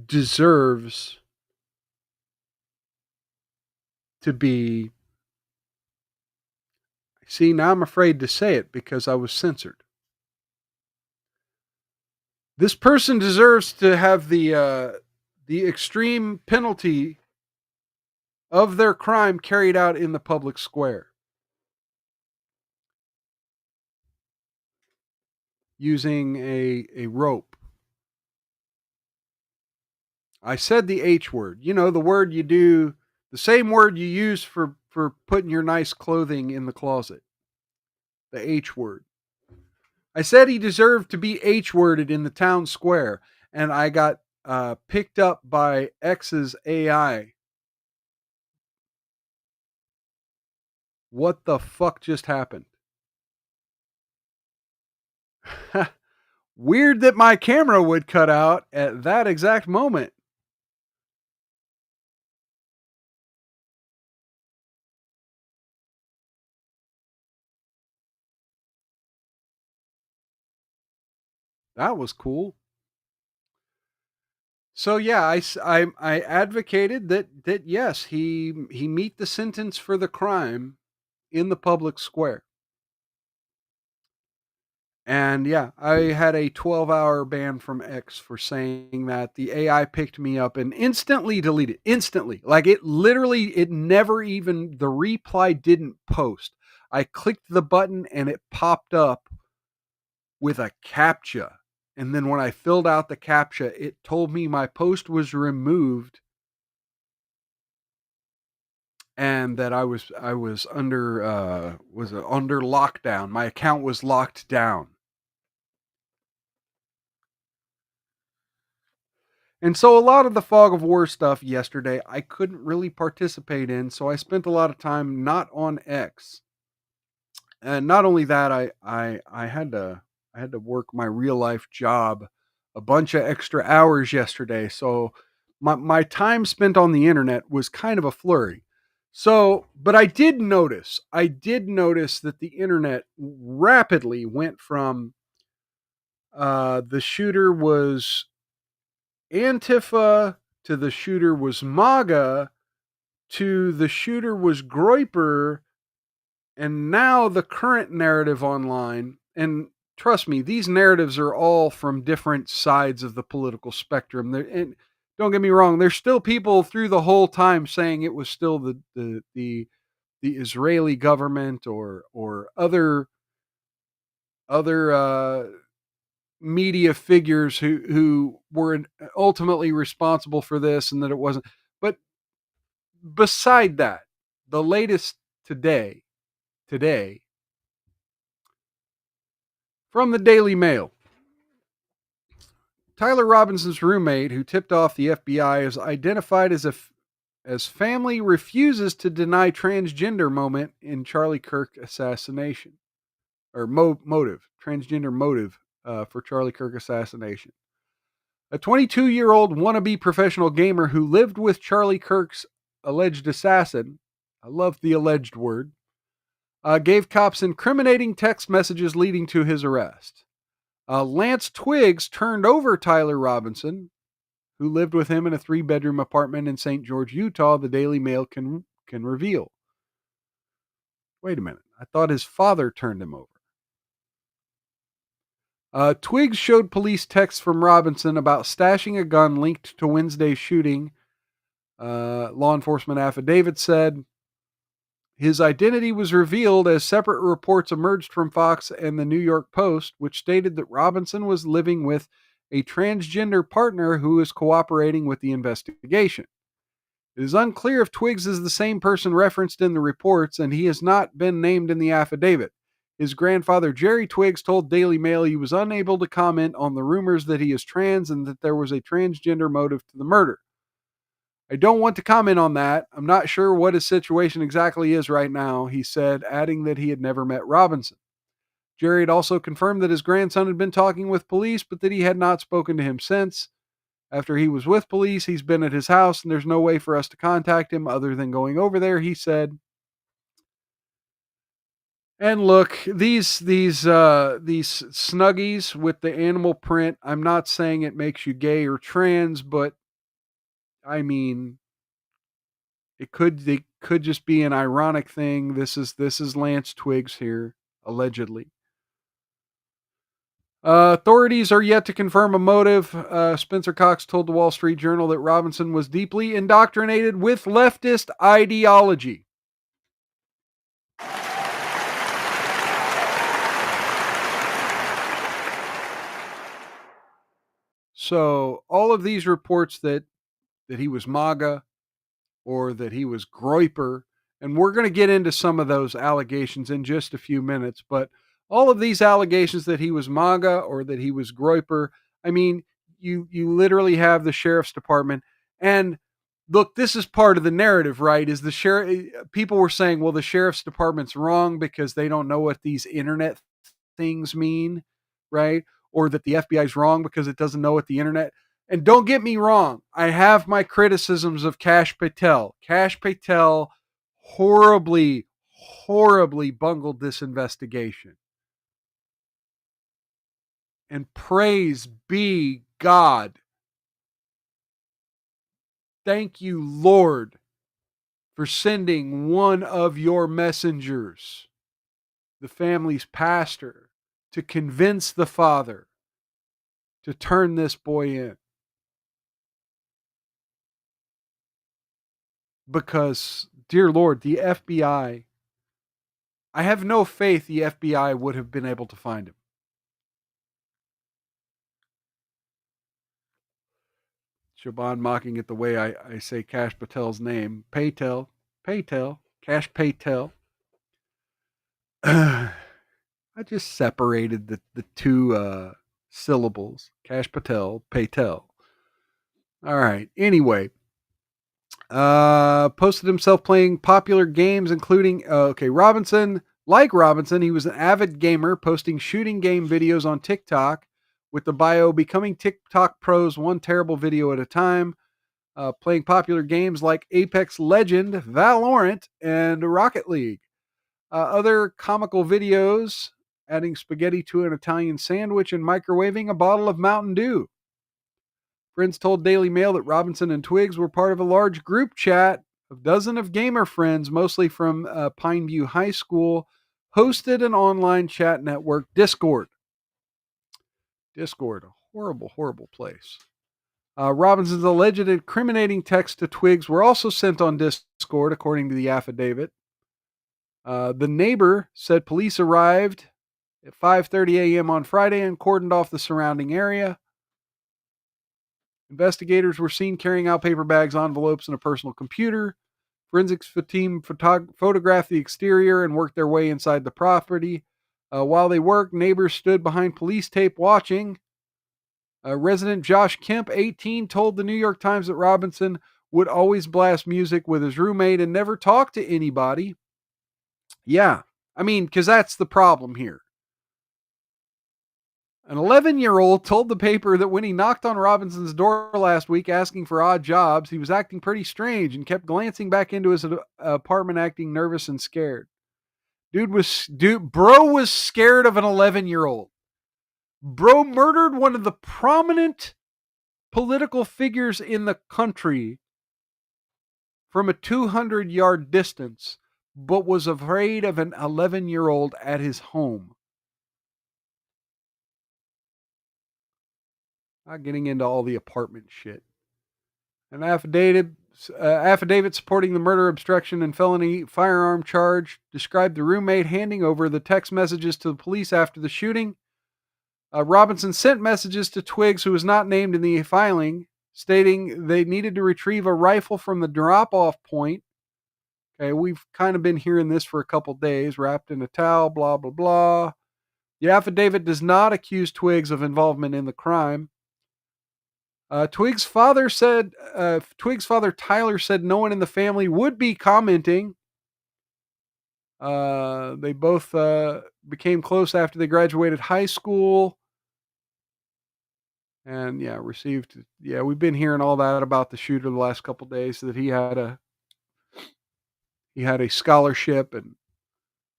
deserves to be. See, now I'm afraid to say it because I was censored. This person deserves to have the extreme penalty of their crime carried out in the public square using a rope. I said the H word. The word you do, the same word you use for putting your nice clothing in the closet. The H word. I said he deserved to be H-worded in the town square, and I got picked up by X's AI. What the fuck just happened? Weird that my camera would cut out at that exact moment. That was cool. So yeah, I advocated that yes, he meet the sentence for the crime in the public square. And yeah, I had a 12-hour ban from X for saying that. The AI picked me up and instantly deleted. Instantly. Like, it never even, the reply didn't post. I clicked the button and it popped up with a CAPTCHA. And then when I filled out the CAPTCHA, it told me my post was removed and that I was under under lockdown. My account was locked down. And so a lot of the fog of war stuff yesterday I couldn't really participate in, so I spent a lot of time not on X. And not only that, I had to work my real life job a bunch of extra hours yesterday. So my time spent on the internet was kind of a flurry. So, but I did notice that the internet rapidly went from the shooter was Antifa to the shooter was MAGA to the shooter was Groiper, and now the current narrative online, and trust me, these narratives are all from different sides of the political spectrum. And don't get me wrong, there's still people through the whole time saying it was still the Israeli government or other media figures who were ultimately responsible for this, and that it wasn't. But beside that, the latest today from the Daily Mail. Tyler Robinson's roommate, who tipped off the FBI, is identified as family refuses to deny transgender moment in Charlie Kirk assassination, or motive, transgender motive for Charlie Kirk assassination. A 22-year-old wannabe professional gamer who lived with Charlie Kirk's alleged assassin, I love the alleged word, gave cops incriminating text messages leading to his arrest. Lance Twiggs turned over Tyler Robinson, who lived with him in a 3-bedroom apartment in St. George, Utah, the Daily Mail can reveal. Wait a minute. I thought his father turned him over. Twiggs showed police texts from Robinson about stashing a gun linked to Wednesday's shooting. Law enforcement affidavit said his identity was revealed as separate reports emerged from Fox and the New York Post, which stated that Robinson was living with a transgender partner who is cooperating with the investigation. It is unclear if Twiggs is the same person referenced in the reports, and he has not been named in the affidavit. His grandfather, Jerry Twiggs, told Daily Mail he was unable to comment on the rumors that he is trans and that there was a transgender motive to the murder. I don't want to comment on that. I'm not sure what his situation exactly is right now, he said, adding that he had never met Robinson. Jerry had also confirmed that his grandson had been talking with police, but that he had not spoken to him since. After he was with police, he's been at his house, and there's no way for us to contact him other than going over there, he said. And look, these snuggies with the animal print, I'm not saying it makes you gay or trans, but I mean, they could just be an ironic thing. This is Lance Twiggs here, allegedly. Authorities are yet to confirm a motive. Spencer Cox told the Wall Street Journal that Robinson was deeply indoctrinated with leftist ideology. So all of these reports that he was MAGA or that he was Groyper, and we're going to get into some of those allegations in just a few minutes, but all of these allegations that he was MAGA or that he was Groyper, I mean, you literally have the sheriff's department. And look, this is part of the narrative, right? Is the sheriff, people were saying, well, the sheriff's department's wrong because they don't know what these internet things mean, right? Or that the FBI is wrong because it doesn't know what the internet. And don't get me wrong, I have my criticisms of Kash Patel. Kash Patel horribly, horribly bungled this investigation. And praise be God. Thank you, Lord, for sending one of your messengers, the family's pastor, to convince the father to turn this boy in. Because, dear Lord, the FBI, I have no faith the FBI would have been able to find him. Shaban mocking at the way I say Kash Patel's name. Patel, Kash Patel. I just separated the two syllables. Kash Patel, Patel. All right. Anyway, posted himself playing popular games, including Robinson. Like Robinson, he was an avid gamer, posting shooting game videos on TikTok with the bio becoming TikTok pros one terrible video at a time, playing popular games like Apex Legend, Valorant, and Rocket League. Other comical videos, adding spaghetti to an Italian sandwich and microwaving a bottle of Mountain Dew. Friends told Daily Mail that Robinson and Twiggs were part of a large group chat of dozens of gamer friends, mostly from Pineview High School, hosted an online chat network, Discord. Discord, a horrible, horrible place. Robinson's alleged incriminating texts to Twiggs were also sent on Discord, according to the affidavit. The neighbor said police arrived at 5:30 a.m. on Friday and cordoned off the surrounding area. Investigators were seen carrying out paper bags, envelopes, and a personal computer. Forensics team photographed the exterior and worked their way inside the property. While they worked, neighbors stood behind police tape watching. Resident Josh Kemp, 18, told the New York Times that Robinson would always blast music with his roommate and never talk to anybody. Yeah, I mean, because that's the problem here. An 11-year-old told the paper that when he knocked on Robinson's door last week asking for odd jobs, he was acting pretty strange and kept glancing back into his apartment acting nervous and scared. Bro was scared of an 11-year-old. Bro murdered one of the prominent political figures in the country from a 200-yard distance, but was afraid of an 11-year-old at his home. Not getting into all the apartment shit. An affidavit supporting the murder, obstruction, and felony firearm charge described the roommate handing over the text messages to the police after the shooting. Robinson sent messages to Twiggs, who was not named in the filing, stating they needed to retrieve a rifle from the drop-off point. Okay, we've kind of been hearing this for a couple days, wrapped in a towel, blah, blah, blah. The affidavit does not accuse Twiggs of involvement in the crime. Twiggs' father Tyler said no one in the family would be commenting. They both became close after they graduated high school. And we've been hearing all that about the shooter the last couple days, that he had a scholarship, and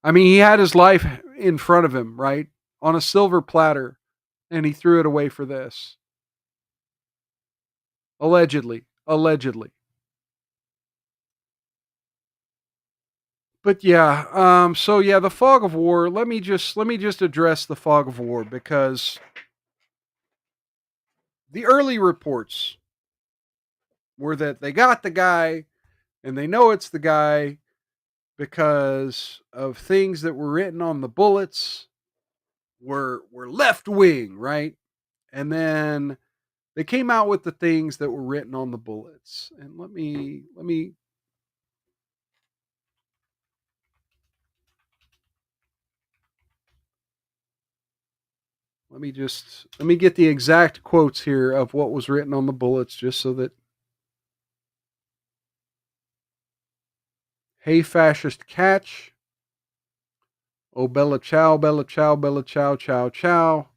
I mean, he had his life in front of him, right? On a silver platter, and he threw it away for this. Allegedly. But yeah, the fog of war, let me just address the fog of war, because the early reports were that they got the guy, and they know it's the guy because of things that were written on the bullets were left wing, right? And then they came out with the things that were written on the bullets. And let me get the exact quotes here of what was written on the bullets, just so that "Hey fascist catch. Oh bella ciao, bella ciao, bella ciao, ciao, ciao.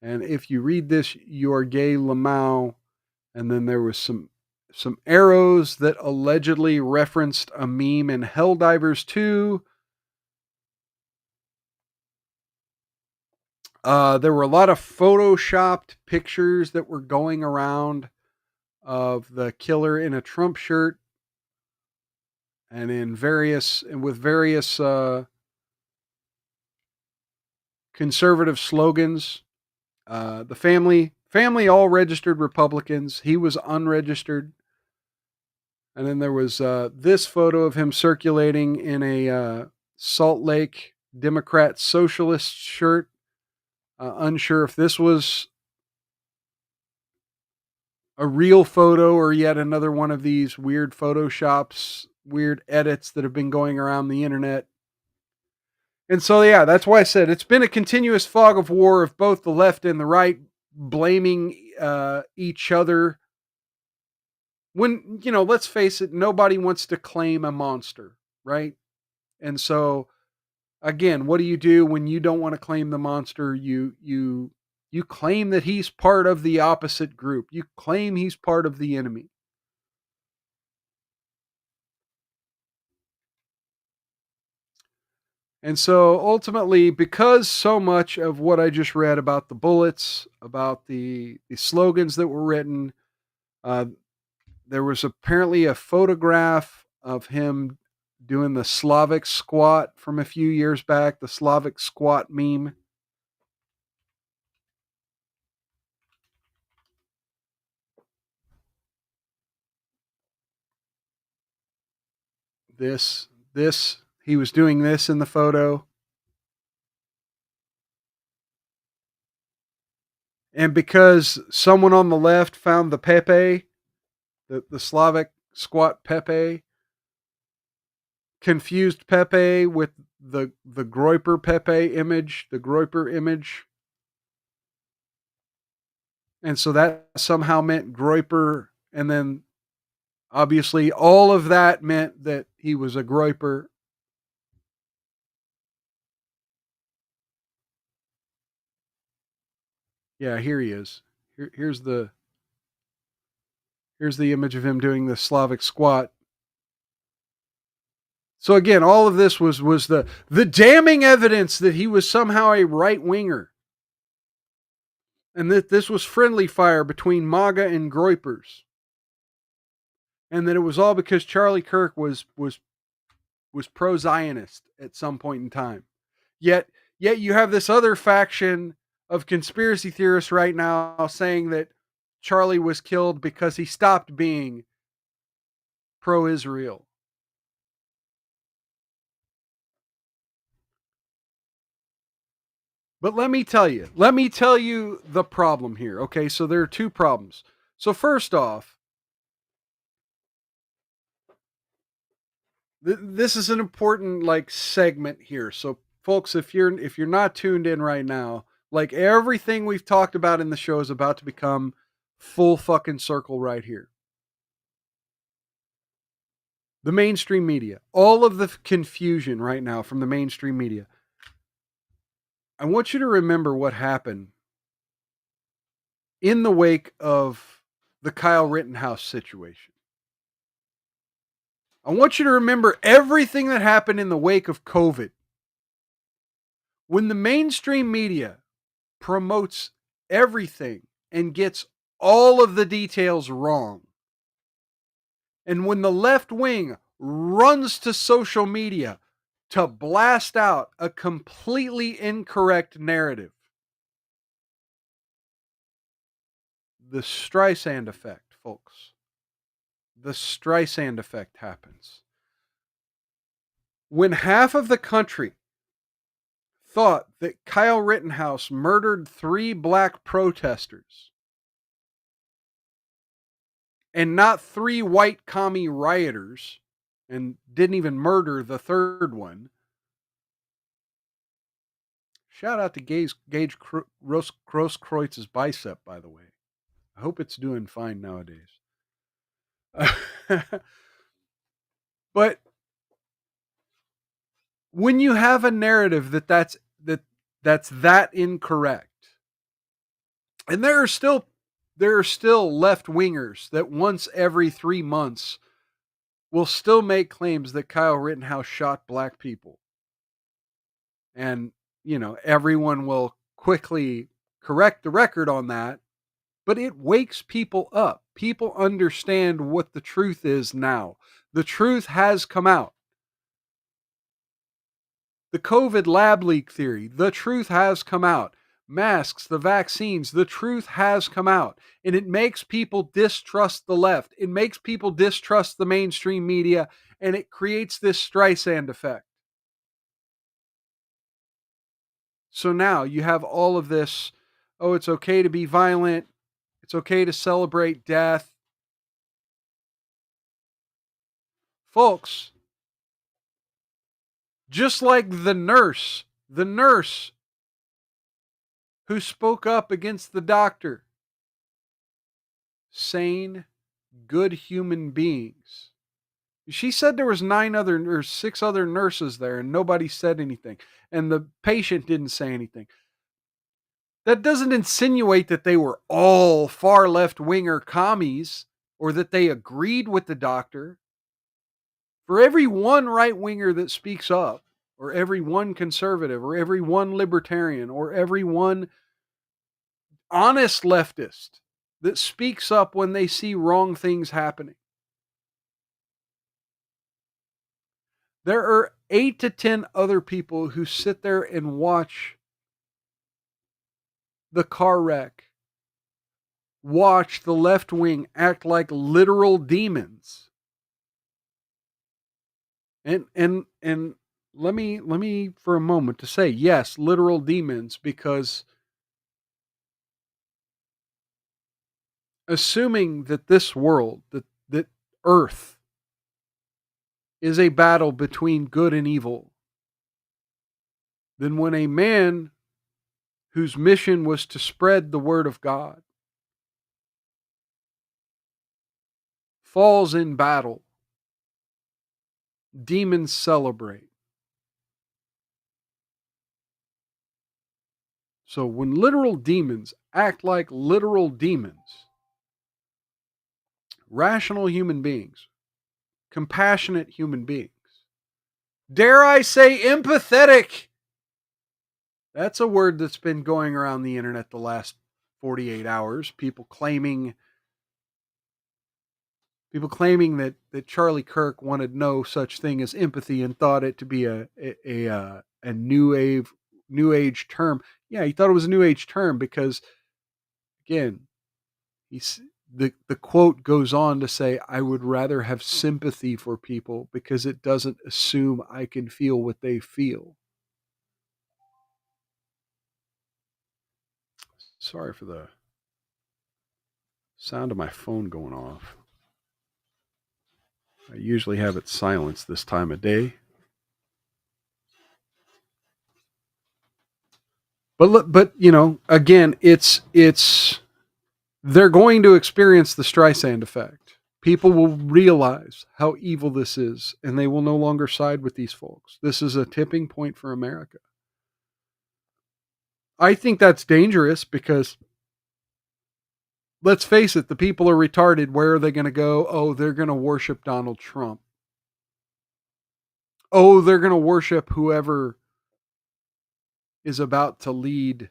And if you read this, you are gay lamau." And then there was some arrows that allegedly referenced a meme in Helldivers 2. There were a lot of photoshopped pictures that were going around of the killer in a Trump shirt and with various conservative slogans. The family all registered Republicans. He was unregistered. And then there was this photo of him circulating in a Salt Lake Democrat Socialist shirt. Unsure if this was a real photo or yet another one of these weird photoshops, weird edits that have been going around the internet. And so, yeah, that's why I said it's been a continuous fog of war of both the left and the right blaming each other. When, let's face it, nobody wants to claim a monster, right? And so, again, what do you do when you don't want to claim the monster? You claim that he's part of the opposite group. You claim he's part of the enemy. And so ultimately, because so much of what I just read about the bullets, about the slogans that were written, there was apparently a photograph of him doing the Slavic squat from a few years back, the Slavic squat meme. He was doing this in the photo. And because someone on the left found the Pepe, the Slavic squat Pepe, confused Pepe with the Groyper Pepe image, the Groyper image. And so that somehow meant Groyper. And then obviously all of that meant that he was a Groyper. Yeah, here he is. Here's the image of him doing the Slavic squat. So again, all of this was the damning evidence that he was somehow a right winger, and that this was friendly fire between MAGA and Groypers, and that it was all because Charlie Kirk was pro-Zionist at some point in time. Yet you have this other faction of conspiracy theorists right now saying that Charlie was killed because he stopped being pro-Israel. But let me tell you the problem here. Okay, so there are two problems. So first off, this is an important like segment here. So folks, if you're not tuned in right now, like everything we've talked about in the show is about to become full fucking circle right here. The mainstream media, all of the confusion right now from the mainstream media. I want you to remember what happened in the wake of the Kyle Rittenhouse situation. I want you to remember everything that happened in the wake of COVID. When the mainstream media promotes everything and gets all of the details wrong, and when the left wing runs to social media to blast out a completely incorrect narrative, the Streisand effect, folks. The Streisand effect happens. When half of the country thought that Kyle Rittenhouse murdered 3 black protesters and not 3 white commie rioters, and didn't even murder the third one. Shout out to Gage Grosskreuz's bicep, by the way. I hope it's doing fine nowadays. But when you have a narrative that's that incorrect, and there are still left wingers that once every 3 months will still make claims that Kyle Rittenhouse shot black people, and everyone will quickly correct the record on that. But it wakes people up. People understand what the truth is now. The truth has come out. The COVID lab leak theory, the truth has come out. Masks, the vaccines, the truth has come out. And it makes people distrust the left. It makes people distrust the mainstream media. And it creates this Streisand effect. So now you have all of this, oh, it's okay to be violent. It's okay to celebrate death. Folks, just like the nurse who spoke up against the doctor, sane, good human beings. She said there was 6 other nurses there and nobody said anything. And the patient didn't say anything. That doesn't insinuate that they were all far left winger commies or that they agreed with the doctor. For every one right winger that speaks up, or every one conservative, or every one libertarian, or every one honest leftist that speaks up when they see wrong things happening, there are 8 to 10 other people who sit there and watch the car wreck, watch the left wing act like literal demons. And let me for a moment to say, yes, literal demons, because assuming that this world, that Earth is a battle between good and evil, then when a man whose mission was to spread the word of God falls in battle, demons celebrate. So when literal demons act like literal demons, rational human beings, compassionate human beings, dare I say empathetic, that's a word that's been going around the internet the last 48 hours. People claiming that Charlie Kirk wanted no such thing as empathy and thought it to be a new age term. Yeah, he thought it was a new age term because, again, he's the quote goes on to say, "I would rather have sympathy for people because it doesn't assume I can feel what they feel." Sorry for the sound of my phone going off. I usually have it silenced this time of day. But again, it's they're going to experience the Streisand effect. People will realize how evil this is, and they will no longer side with these folks. This is a tipping point for America. I think that's dangerous because, let's face it, the people are retarded. Where are they going to go? Oh, they're going to worship Donald Trump. Oh, they're going to worship whoever is about to lead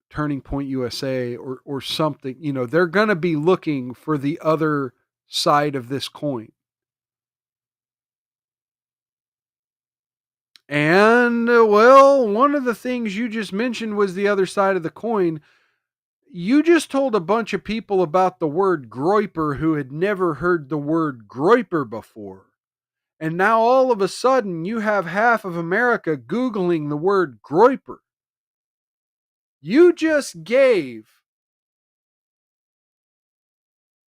Turning Point USA or something. They're going to be looking for the other side of this coin. And, well, one of the things you just mentioned was the other side of the coin. You just told a bunch of people about the word groiper who had never heard the word groiper before. And now all of a sudden you have half of America Googling the word groiper. You just gave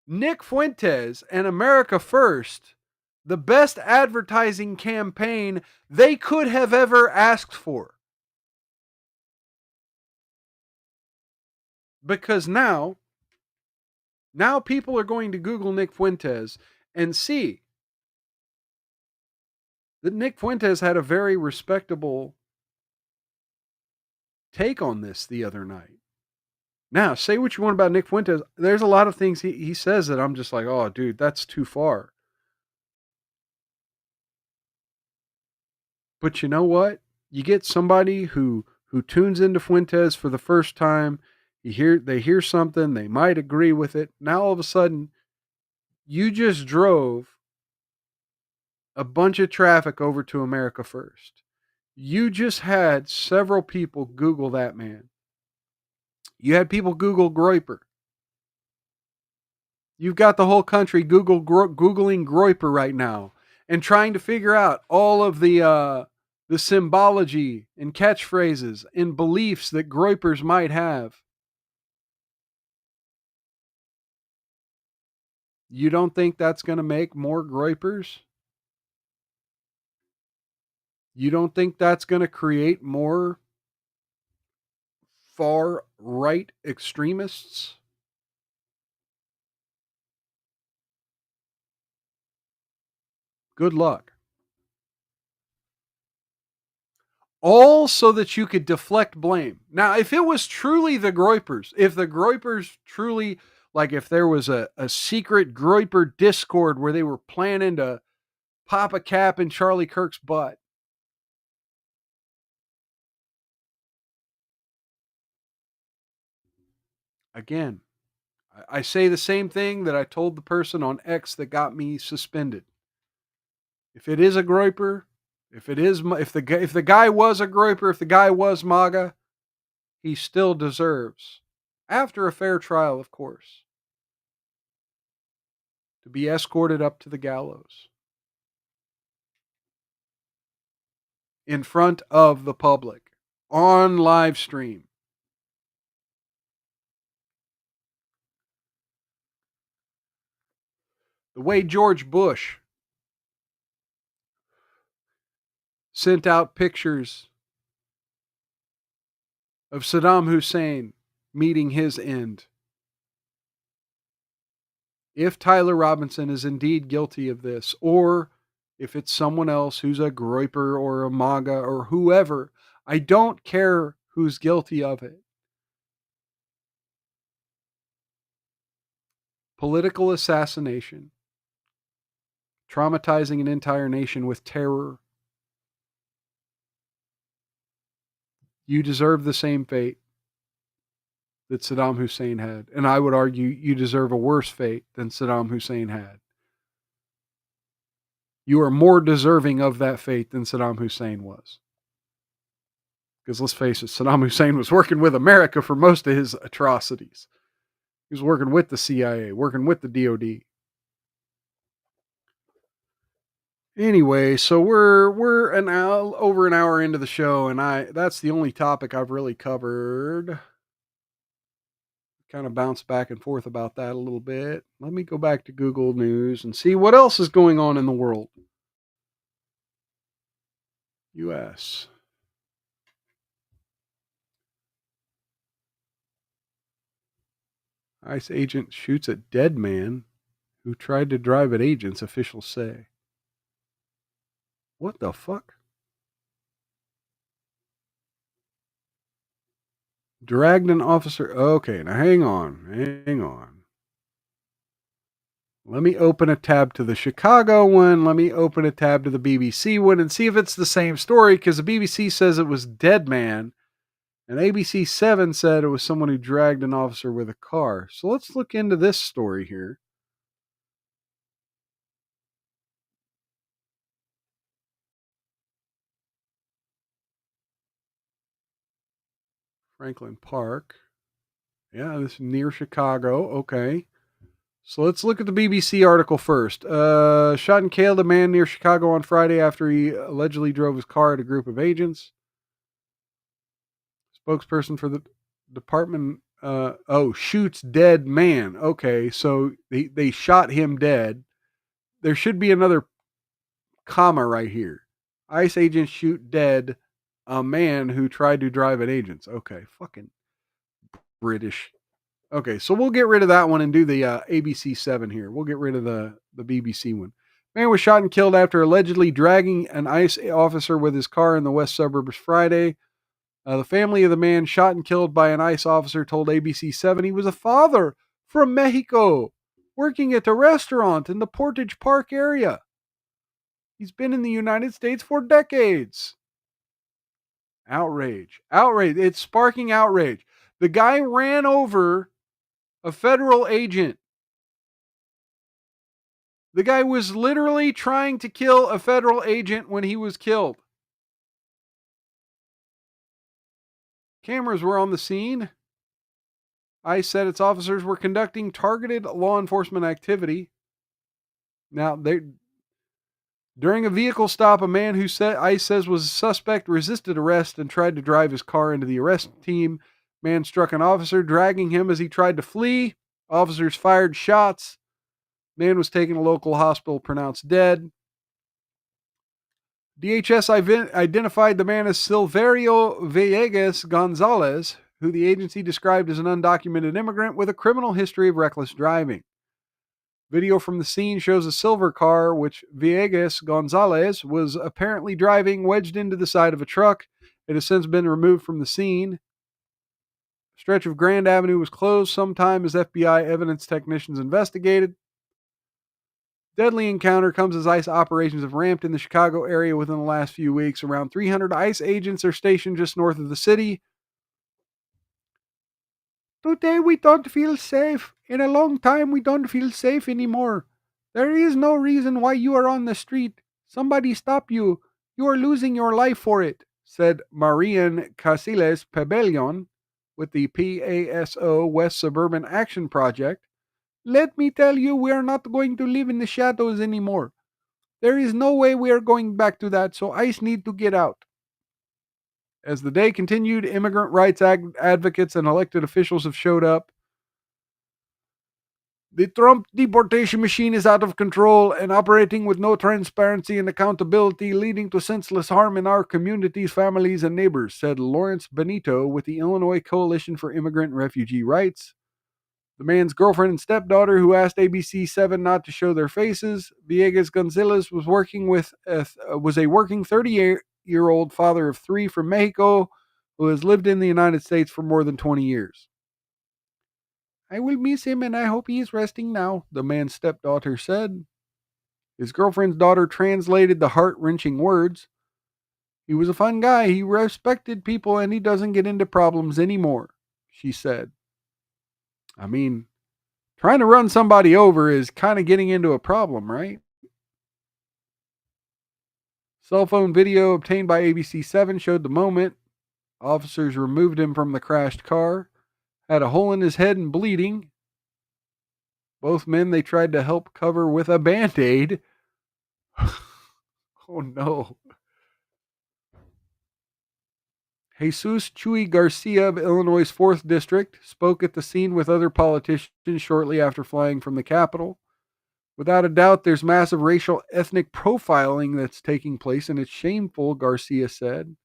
Nick Fuentes and America First the best advertising campaign they could have ever asked for. Because now people are going to Google Nick Fuentes and see that Nick Fuentes had a very respectable take on this the other night. Now, say what you want about Nick Fuentes. There's a lot of things he says that I'm just like, oh, dude, that's too far. But you know what? You get somebody who tunes into Fuentes for the first time. They hear something, they might agree with it. Now all of a sudden, you just drove a bunch of traffic over to America First. You just had several people Google that man. You had people Google Groiper. You've got the whole country Googling Groiper right now and trying to figure out all of the symbology and catchphrases and beliefs that Groipers might have. You don't think that's going to make more Groipers? You don't think that's going to create more far right extremists? Good luck. All so that you could deflect blame. Now, if it was truly the Groipers, if the Groipers truly, like if there was a secret Groiper Discord where they were planning to pop a cap in Charlie Kirk's butt, again, I say the same thing that I told the person on X that got me suspended. If it is a Groiper, if the guy was a Groiper, if the guy was MAGA, he still deserves, after a fair trial, of course, to be escorted up to the gallows in front of the public on live stream. The way George Bush sent out pictures of Saddam Hussein meeting his end. If Tyler Robinson is indeed guilty of this, or if it's someone else who's a Groiper or a MAGA or whoever, I don't care who's guilty of it. Political assassination, traumatizing an entire nation with terror. You deserve the same fate that Saddam Hussein had. And I would argue you deserve a worse fate than Saddam Hussein had. You are more deserving of that fate than Saddam Hussein was. Because let's face it, Saddam Hussein was working with America for most of his atrocities. He was working with the CIA, working with the DOD. Anyway, so we're over an hour into the show, and that's the only topic I've really covered. Kind of bounce back and forth about that a little bit. Let me go back to Google News and see what else is going on in the world. U.S. ICE agent shoots at dead man who tried to drive at agents, officials say. What the fuck? Dragged an officer. Okay, now hang on. Let me open a tab to the Chicago one. Let me open a tab to the BBC one and see if it's the same story, because the BBC says it was dead man, and ABC 7 said it was someone who dragged an officer with a car. So let's look into this story here. Franklin Park. Yeah, this is near Chicago. Okay. So let's look at the BBC article first. Shot and killed a man near Chicago on Friday after he allegedly drove his car at a group of agents. Spokesperson for the department, shoots dead man. Okay, so they shot him dead. There should be another comma right here. ICE agents shoot dead a man who tried to drive at agents. Okay, fucking British. Okay, so we'll get rid of that one and do the ABC 7 here. We'll get rid of the BBC one. Man was shot and killed after allegedly dragging an ICE officer with his car in the west suburbs Friday. The family of the man shot and killed by an ICE officer told ABC 7 he was a father from Mexico working at a restaurant in the Portage Park area. He's been in the United States for decades. Outrage. It's sparking outrage. The guy ran over a federal agent. The guy was literally trying to kill a federal agent when he was killed. Cameras were on the scene. ICE said its officers were conducting targeted law enforcement activity. Now, during a vehicle stop, a man who ICE says was a suspect resisted arrest and tried to drive his car into the arrest team. Man struck an officer, dragging him as he tried to flee. Officers fired shots. Man was taken to a local hospital, pronounced dead. DHS identified the man as Silverio Villegas Gonzalez, who the agency described as an undocumented immigrant with a criminal history of reckless driving. Video from the scene shows a silver car, which Villegas Gonzalez was apparently driving, wedged into the side of a truck. It has since been removed from the scene. A stretch of Grand Avenue was closed sometime as FBI evidence technicians investigated. Deadly encounter comes as ICE operations have ramped in the Chicago area within the last few weeks. Around 300 ICE agents are stationed just north of the city. Today we don't feel safe. In a long time we don't feel safe anymore. There is no reason why you are on the street. Somebody stop you. You are losing your life for it, said Marian Casillas Pabellon with the PASO West Suburban Action Project. Let me tell you, we are not going to live in the shadows anymore. There is no way we are going back to that, so ICE need to get out. As the day continued, immigrant rights advocates and elected officials have showed up. The Trump deportation machine is out of control and operating with no transparency and accountability, leading to senseless harm in our communities, families, and neighbors, said Lawrence Benito with the Illinois Coalition for Immigrant and Refugee Rights. The man's girlfriend and stepdaughter, who asked ABC 7 not to show their faces. Villegas Gonzalez was a working 38-year-old father of three from Mexico who has lived in the United States for more than 20 years. I will miss him and I hope he is resting now, the man's stepdaughter said. His girlfriend's daughter translated the heart wrenching words. He was a fun guy. He respected people and he doesn't get into problems anymore, she said. I mean, trying to run somebody over is kind of getting into a problem, right? Cell phone video obtained by ABC7 showed the moment. Officers removed him from the crashed car, had a hole in his head and bleeding. Both men they tried to help cover with a Band-Aid. Oh no. Jesus Chuy Garcia of Illinois' 4th District spoke at the scene with other politicians shortly after flying from the Capitol. Without a doubt, there's massive racial ethnic profiling that's taking place, and it's shameful, Garcia said.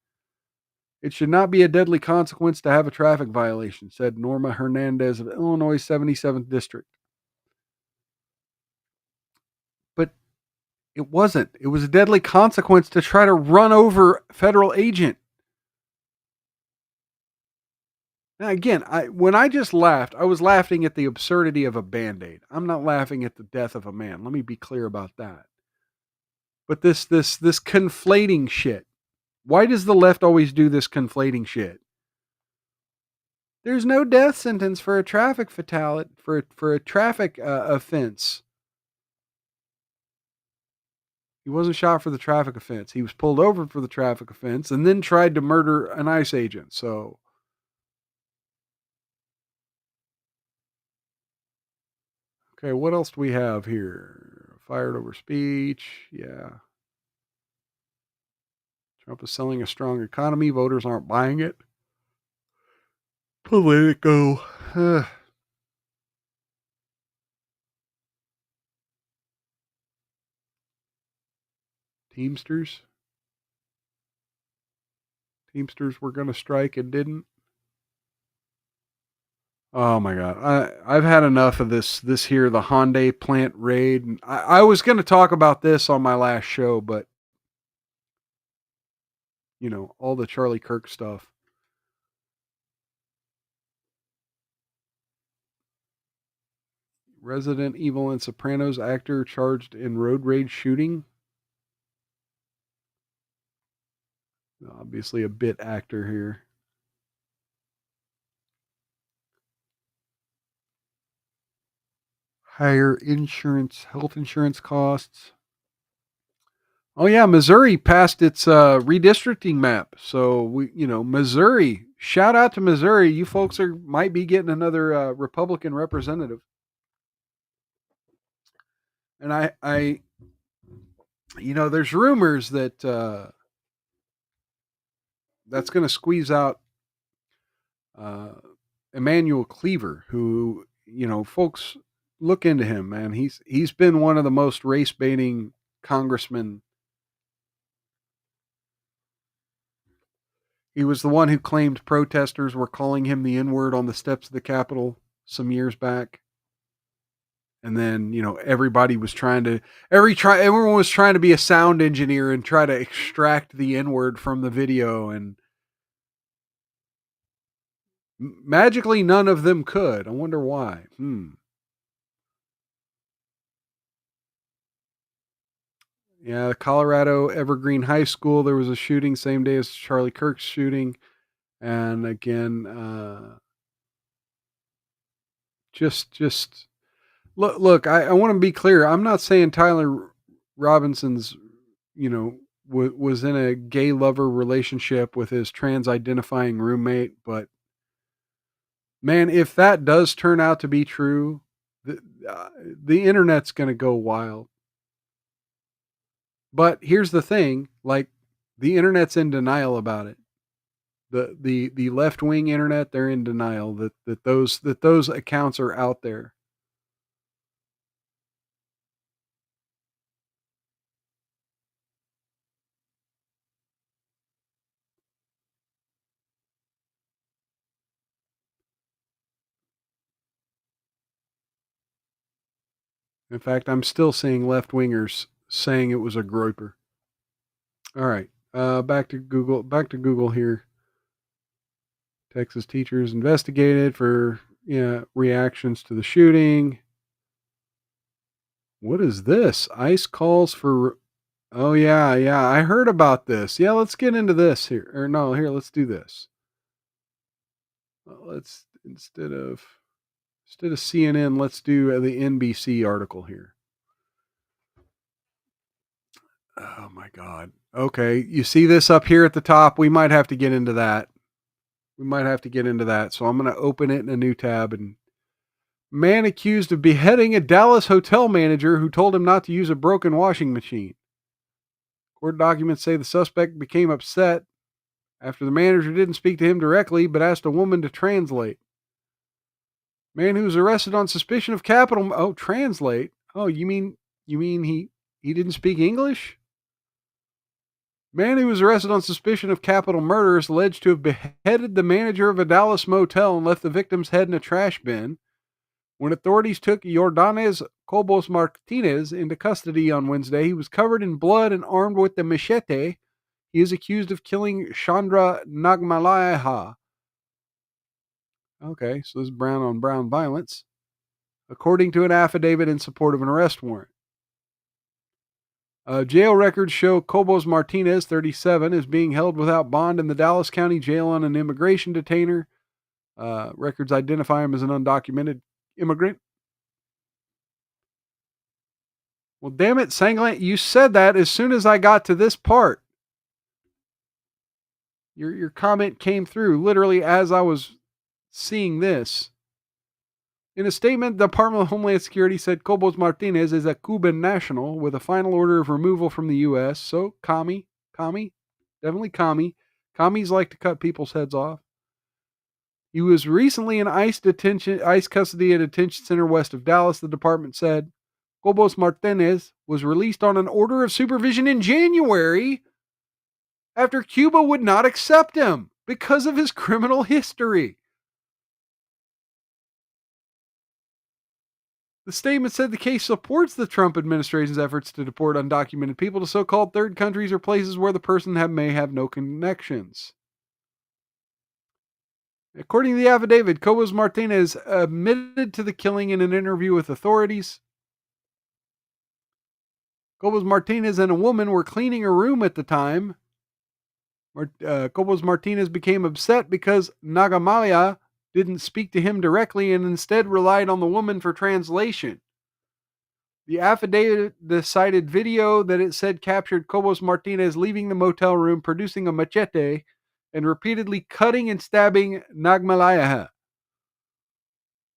It should not be a deadly consequence to have a traffic violation, said Norma Hernandez of Illinois' 77th District. But it wasn't. It was a deadly consequence to try to run over a federal agent. Now, again, when I just laughed, I was laughing at the absurdity of a Band-Aid. I'm not laughing at the death of a man. Let me be clear about that. But this conflating shit. Why does the left always do this conflating shit? There's no death sentence for a traffic fatality, for a traffic offense. He wasn't shot for the traffic offense. He was pulled over for the traffic offense and then tried to murder an ICE agent. So, okay, what else do we have here? Fired over speech. Yeah. Trump is selling a strong economy. Voters aren't buying it. Politico. Teamsters. Teamsters were going to strike and didn't. Oh my God. I've had enough of this here, the Hyundai plant raid. And I was going to talk about this on my last show, but you know, all the Charlie Kirk stuff. Resident Evil and Sopranos actor charged in road rage shooting. Obviously a bit actor here. Higher health insurance costs. Oh yeah, Missouri passed its redistricting map. So Missouri. Shout out to Missouri. You folks might be getting another Republican representative. And I there's rumors that that's going to squeeze out Emmanuel Cleaver, who folks look into him, man. He's been one of the most race baiting congressmen. He was the one who claimed protesters were calling him the N-word on the steps of the Capitol some years back. And then, everybody was everyone was trying to be a sound engineer and try to extract the N-word from the video, and magically none of them could. I wonder why. Yeah, Colorado Evergreen High School, there was a shooting same day as Charlie Kirk's shooting. And again, just look, I want to be clear. I'm not saying Tyler Robinson's, was in a gay lover relationship with his trans identifying roommate, but man, if that does turn out to be true, the internet's going to go wild. But here's the thing, like, the internet's in denial about it. The left wing internet, they're in denial that those accounts are out there. In fact, I'm still seeing left wingers saying it was a groiper. All right, back to Google here. Texas teachers investigated for reactions to the shooting. What is this? ICE calls for. Oh yeah, I heard about this. Yeah, let's get into this here. Or no, here, let's do this. Let's instead of CNN, let's do the NBC article here. Oh my God. Okay, you see this up here at the top? We might have to get into that. So I'm going to open it in a new tab. And man accused of beheading a Dallas hotel manager who told him not to use a broken washing machine. Court documents say the suspect became upset after the manager didn't speak to him directly, but asked a woman to translate. Man who was arrested on suspicion of capital. Oh, translate. Oh, you mean he didn't speak English? Man who was arrested on suspicion of capital murder is alleged to have beheaded the manager of a Dallas motel and left the victim's head in a trash bin. When authorities took Jordanes Cobos Martinez into custody on Wednesday, he was covered in blood and armed with the machete. He is accused of killing Chandra Nagmalaha. Okay, so this is brown on brown violence, according to an affidavit in support of an arrest warrant. Jail records show Cobos Martinez, 37, is being held without bond in the Dallas County Jail on an immigration detainer. Records identify him as an undocumented immigrant. Well, damn it, Sanglant, you said that as soon as I got to this part. Your comment came through literally as I was seeing this. In a statement, the Department of Homeland Security said Cobos Martinez is a Cuban national with a final order of removal from the U.S. So, commie, definitely commie. Commies like to cut people's heads off. He was recently in ICE custody at a detention center west of Dallas, the department said. Cobos Martinez was released on an order of supervision in January after Cuba would not accept him because of his criminal history. The statement said the case supports the Trump administration's efforts to deport undocumented people to so-called third countries or places where the person may have no connections. According to the affidavit, Cobos Martinez admitted to the killing in an interview with authorities. Cobos Martinez and a woman were cleaning a room at the time. Cobos Martinez became upset because Nagamalia didn't speak to him directly and instead relied on the woman for translation. The affidavit cited video that it said captured Cobos Martinez leaving the motel room, producing a machete, and repeatedly cutting and stabbing Nagmalayaha.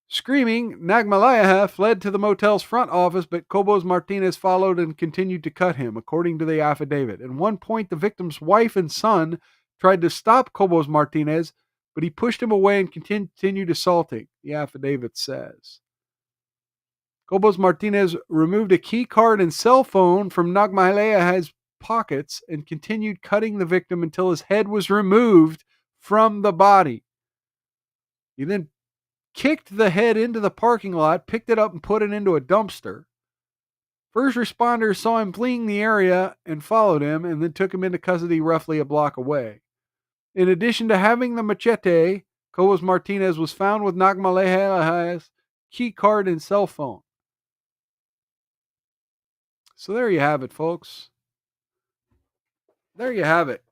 Screaming, Nagmalayaha fled to the motel's front office, but Cobos Martinez followed and continued to cut him, according to the affidavit. At one point, the victim's wife and son tried to stop Cobos Martinez, but he pushed him away and continued assaulting, the affidavit says. Cobos Martinez removed a key card and cell phone from Nagmalayaha's pockets and continued cutting the victim until his head was removed from the body. He then kicked the head into the parking lot, picked it up and put it into a dumpster. First responders saw him fleeing the area and followed him and then took him into custody roughly a block away. In addition to having the machete, Cobos Martinez was found with Nagmalayaha's key card and cell phone. So there you have it, folks. There you have it.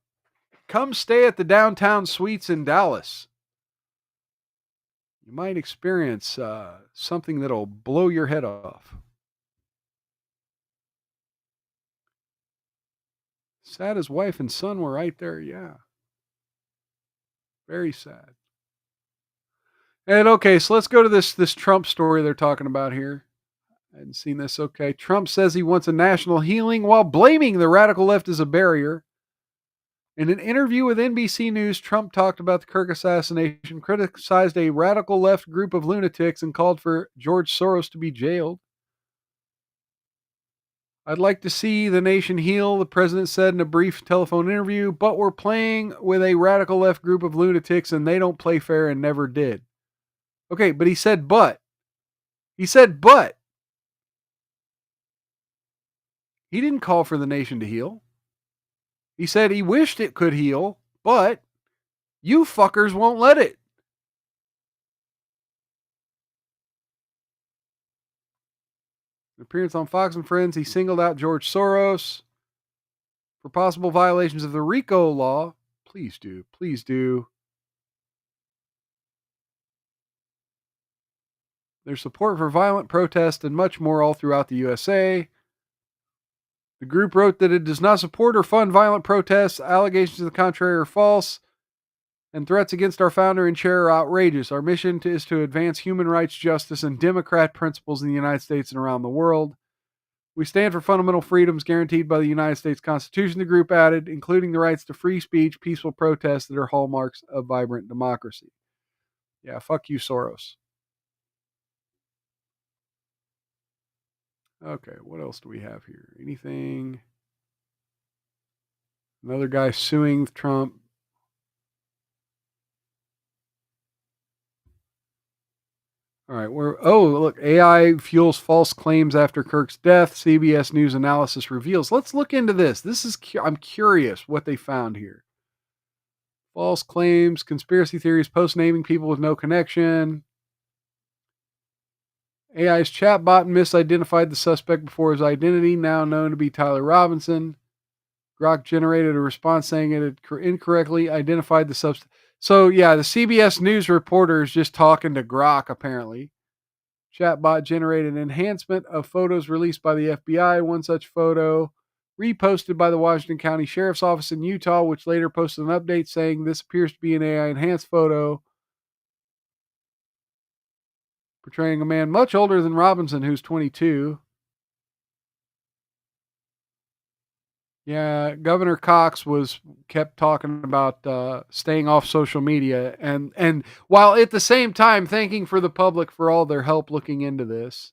Come stay at the downtown suites in Dallas. You might experience something that'll blow your head off. Sad his wife and son were right there, yeah. Very sad. And okay, so let's go to this Trump story they're talking about here. I hadn't seen this. Okay, Trump says he wants a national healing while blaming the radical left as a barrier. In an interview with NBC News, Trump talked about the Kirk assassination, criticized a radical left group of lunatics, and called for George Soros to be jailed. I'd like to see the nation heal, the president said in a brief telephone interview, but we're playing with a radical left group of lunatics and they don't play fair and never did. Okay, but he said but. He said but. He didn't call for the nation to heal. He said he wished it could heal, but You fuckers won't let it. An appearance on Fox and Friends, he singled out George Soros for possible violations of the RICO law. Please do. Please do. There's support for violent protest and much more all throughout the USA. The group wrote that it does not support or fund violent protests. Allegations to the contrary are false, and threats against our founder and chair are outrageous. Our mission is to advance human rights, justice, and democrat principles in the United States and around the world. We stand for fundamental freedoms guaranteed by the United States Constitution, the group added, including the rights to free speech, peaceful protests that are hallmarks of vibrant democracy. Yeah, fuck you, Soros. Okay, what else do we have here? Anything? Another guy suing Trump. All right, look, AI fuels false claims after Kirk's death. CBS News analysis reveals. Let's look into this. I'm curious what they found here. False claims, conspiracy theories, post naming people with no connection. AI's chatbot misidentified the suspect before his identity, now known to be Tyler Robinson. Grok generated a response saying it had incorrectly identified the substance. So, yeah, the CBS News reporter is just talking to Grok, apparently. Chatbot generated an enhancement of photos released by the FBI. One such photo reposted by the Washington County Sheriff's Office in Utah, which later posted an update saying this appears to be an AI enhanced photo portraying a man much older than Robinson, who's 22. Yeah, Governor Cox kept talking about staying off social media, and while at the same time thanking for the public for all their help looking into this.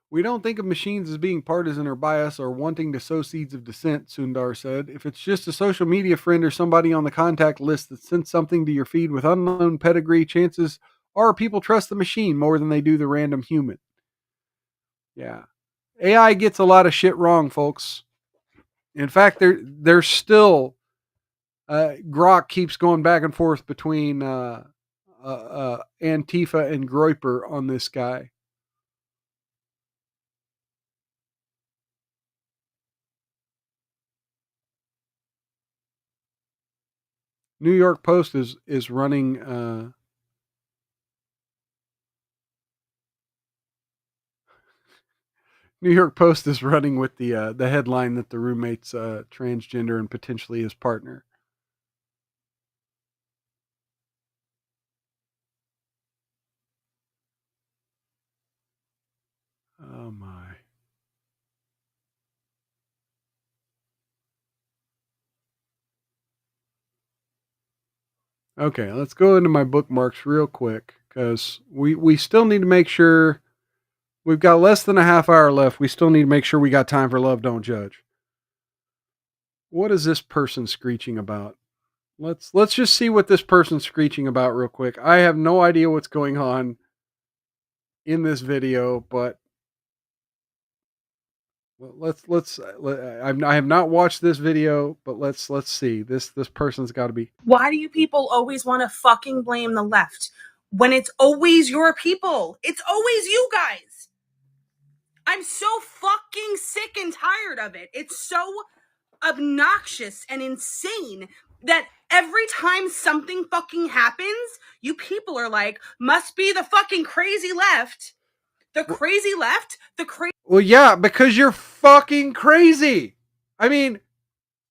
We don't think of machines as being partisan or biased or wanting to sow seeds of dissent, Sundar said. If it's just a social media friend or somebody on the contact list that sent something to your feed with unknown pedigree, chances are people trust the machine more than they do the random human. Yeah. AI gets a lot of shit wrong, folks. In fact, there's still Grok keeps going back and forth between Antifa and Groyper on this guy. New York Post is running. New York Post is running with the headline that the roommate's transgender and potentially his partner. Oh my. Okay, let's go into my bookmarks real quick because we still need to make sure we've got less than a half hour left. We still need to make sure we got time for Love Don't Judge. What is this person screeching about? Let's just see what this person's screeching about real quick. I have no idea what's going on in this video, but I have not watched this video, but let's see. This person's got to be.
Why do you people always want to fucking blame the left when it's always your people? It's always you guys. I'm so fucking sick and tired of it. It's so obnoxious and insane that every time something fucking happens, you people are like, must be the fucking crazy left. The crazy left? The crazy.
Well, yeah, because you're fucking crazy. I mean,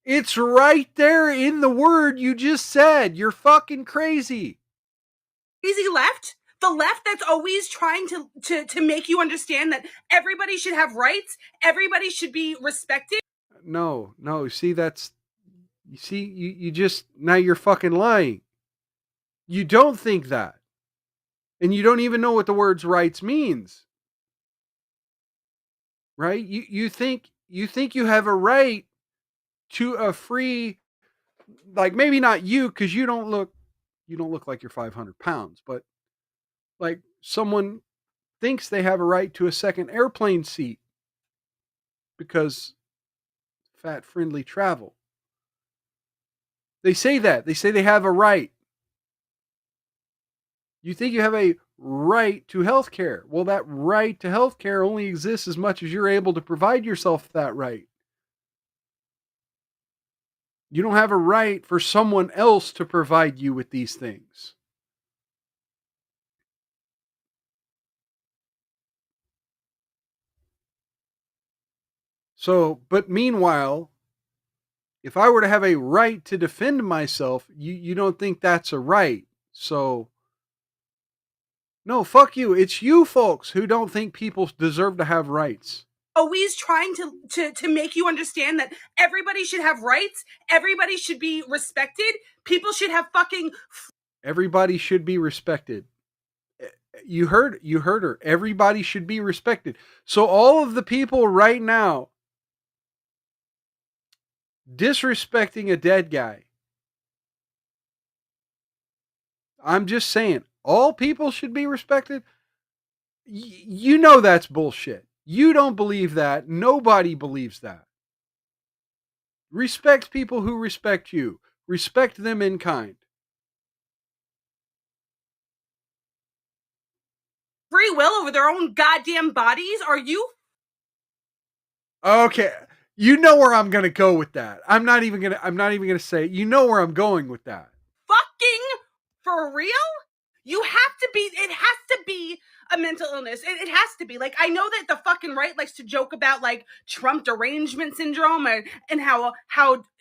it's right there in the word you just said. You're fucking crazy.
Crazy left? The left that's always trying to make you understand that everybody should have rights, everybody should be respected.
No. See, you just, now you're fucking lying. You don't think that. And you don't even know what the words rights means. Right? You think you have a right to a free, like maybe not you, because you don't look like you're 500 pounds, but like someone thinks they have a right to a second airplane seat because fat-friendly travel. They say that. They say they have a right. You think you have a right to health care. Well, that right to health care only exists as much as you're able to provide yourself that right. You don't have a right for someone else to provide you with these things. So, but meanwhile, if I were to have a right to defend myself, you don't think that's a right. So, no, fuck you. It's you folks who don't think people deserve to have rights.
Always trying to make you understand that everybody should have rights, everybody should be respected, people should have fucking
Everybody should be respected. You heard her. Everybody should be respected. So all of the people right now disrespecting a dead guy, I'm just saying, all people should be respected. You know that's bullshit. You don't believe that. Nobody believes that. Respect people who respect you. Respect them in kind.
free will over their own goddamn bodies. Are you
Okay. You know where I'm going to go with that. I'm not even going to say, you know where I'm going with that.
fucking for real? You have to be, it has to be a mental illness. It has to be. Like, I know that the fucking right likes to joke about like Trump derangement syndrome and how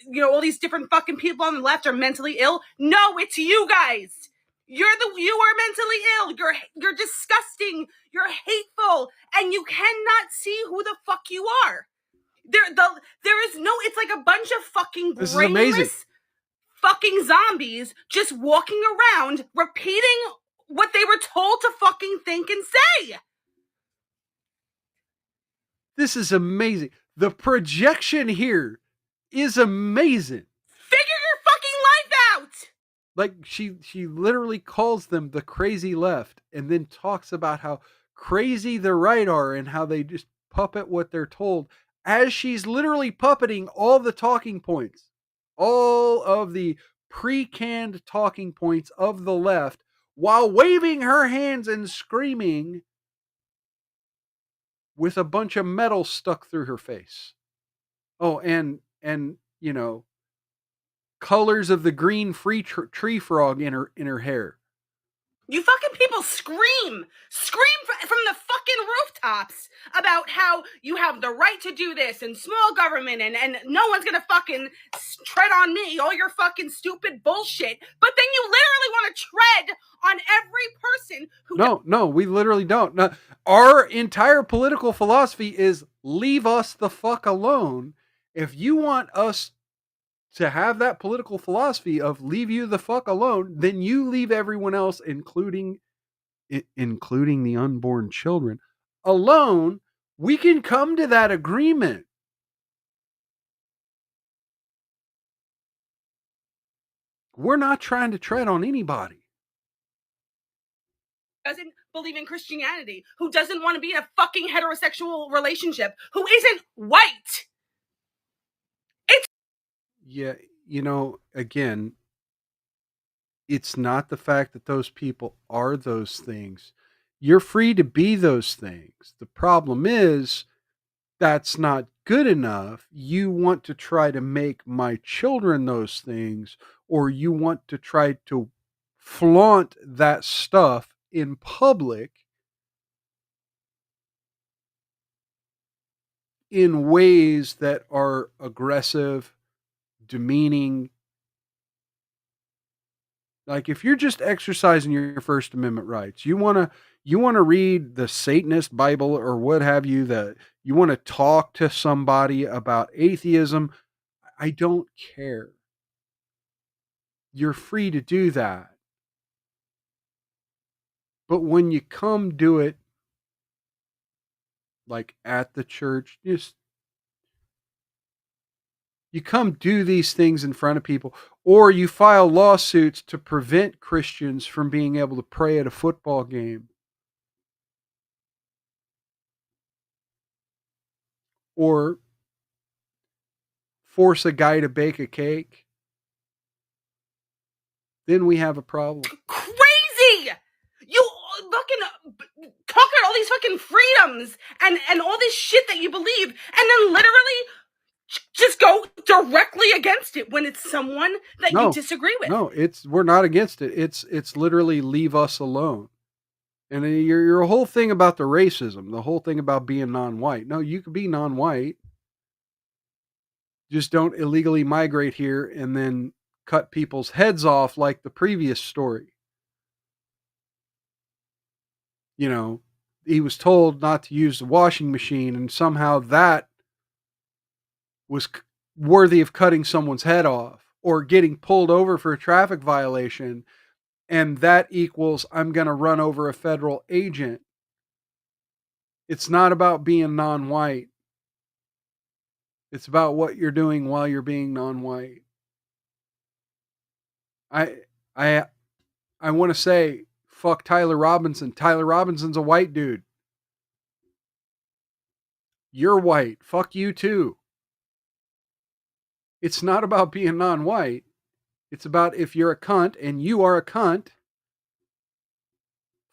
you know all these different fucking people on the left are mentally ill. No, it's you guys. You are mentally ill. You're disgusting. You're hateful, and you cannot see who the fuck you are. There is no. It's like a bunch of fucking
This is amazing.
brainless fucking zombies just walking around repeating what they were told to fucking think and say.
This is amazing. The projection here is amazing.
Figure your fucking life out.
Like she literally calls them the crazy left and then talks about how crazy the right are and how they just puppet what they're told, as she's literally puppeting all the talking points, all of the pre-canned talking points of the left, while waving her hands and screaming with a bunch of metal stuck through her face. Oh, and you know, colors of the green tree frog in her hair.
You fucking people scream from the fucking rooftops about how you have the right to do this and small government and no one's gonna fucking tread on me, all your fucking stupid bullshit. But then you literally want to tread on every person who
No, we literally don't. No, our entire political philosophy is leave us the fuck alone. If you want us to have that political philosophy of leave you the fuck alone, then you leave everyone else, including the unborn children, alone. We can come to that agreement. We're not trying to tread on anybody.
doesn't believe in Christianity, who doesn't want to be in a fucking heterosexual relationship, who isn't white.
Yeah, you know, again, it's not the fact that those people are those things. You're free to be those things. The problem is that's not good enough. You want to try to make my children those things, or you want to try to flaunt that stuff in public in ways that are aggressive, demeaning. Like if you're just exercising your First Amendment rights, you want to read the Satanist Bible or what have you, that you want to talk to somebody about atheism, I don't care. You're free to do that. But when you come do it like at the church, you come do these things in front of people, or you file lawsuits to prevent Christians from being able to pray at a football game. or force a guy to bake a cake, then we have a problem.
Crazy! You fucking conquered all these fucking freedoms and all this shit that you believe, and then literally just go directly against it when it's someone that you disagree with.
No, we're not against it. It's literally leave us alone. And your whole thing about the racism, the whole thing about being non-white. No, you can be non-white. Just don't illegally migrate here and then cut people's heads off like the previous story. You know, he was told not to use the washing machine, and somehow that was worthy of cutting someone's head off, or getting pulled over for a traffic violation, and that equals I'm going to run over a federal agent. It's not about being non-white. It's about what you're doing while you're being non-white. I want to say, fuck Tyler Robinson. Tyler Robinson's a white dude. You're white. Fuck you too. It's not about being non-white. It's about if you're a cunt and you are a cunt,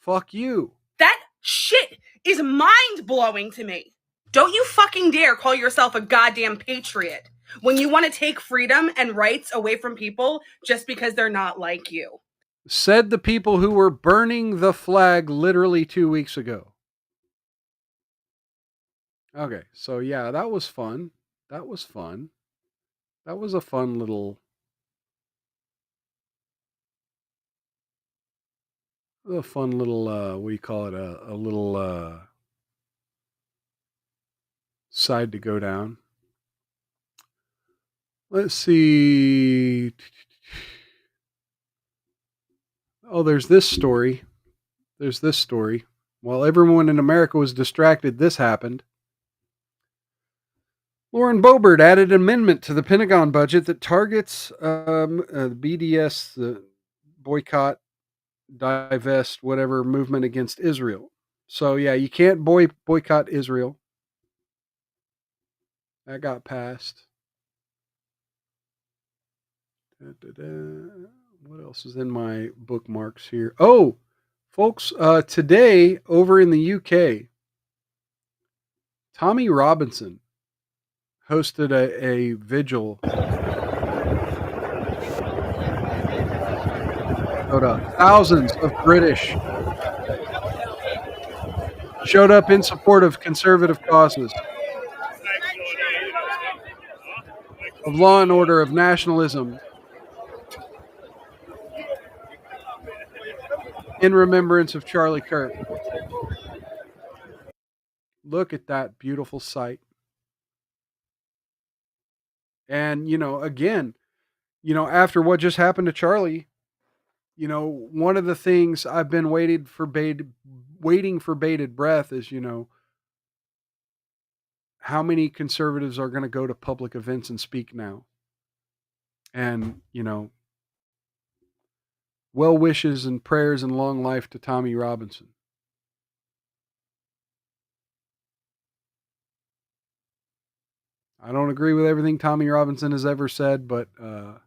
fuck you.
That shit is mind-blowing to me. Don't you fucking dare call yourself a goddamn patriot when you want to take freedom and rights away from people just because they're not like you.
Said the people who were burning the flag literally 2 weeks ago. Okay, so yeah, that was fun. That was fun. That was a fun little... what do you call it? A little side to go down. Let's see. Oh, there's this story. While everyone in America was distracted, this happened. Lauren Boebert added an amendment to the Pentagon budget that targets the BDS, the boycott, divest, whatever movement against Israel. So yeah, you can't boycott Israel. That got passed. What else is in my bookmarks here? Oh, folks, today over in the UK, Tommy Robinson hosted a vigil. Thousands of British showed up in support of conservative causes, of law and order, of nationalism, in remembrance of Charlie Kirk. Look at that beautiful sight. And, again, after what just happened to Charlie, one of the things I've been waiting for bated breath is, how many conservatives are going to go to public events and speak now? And, well wishes and prayers and long life to Tommy Robinson. I don't agree with everything Tommy Robinson has ever said, but at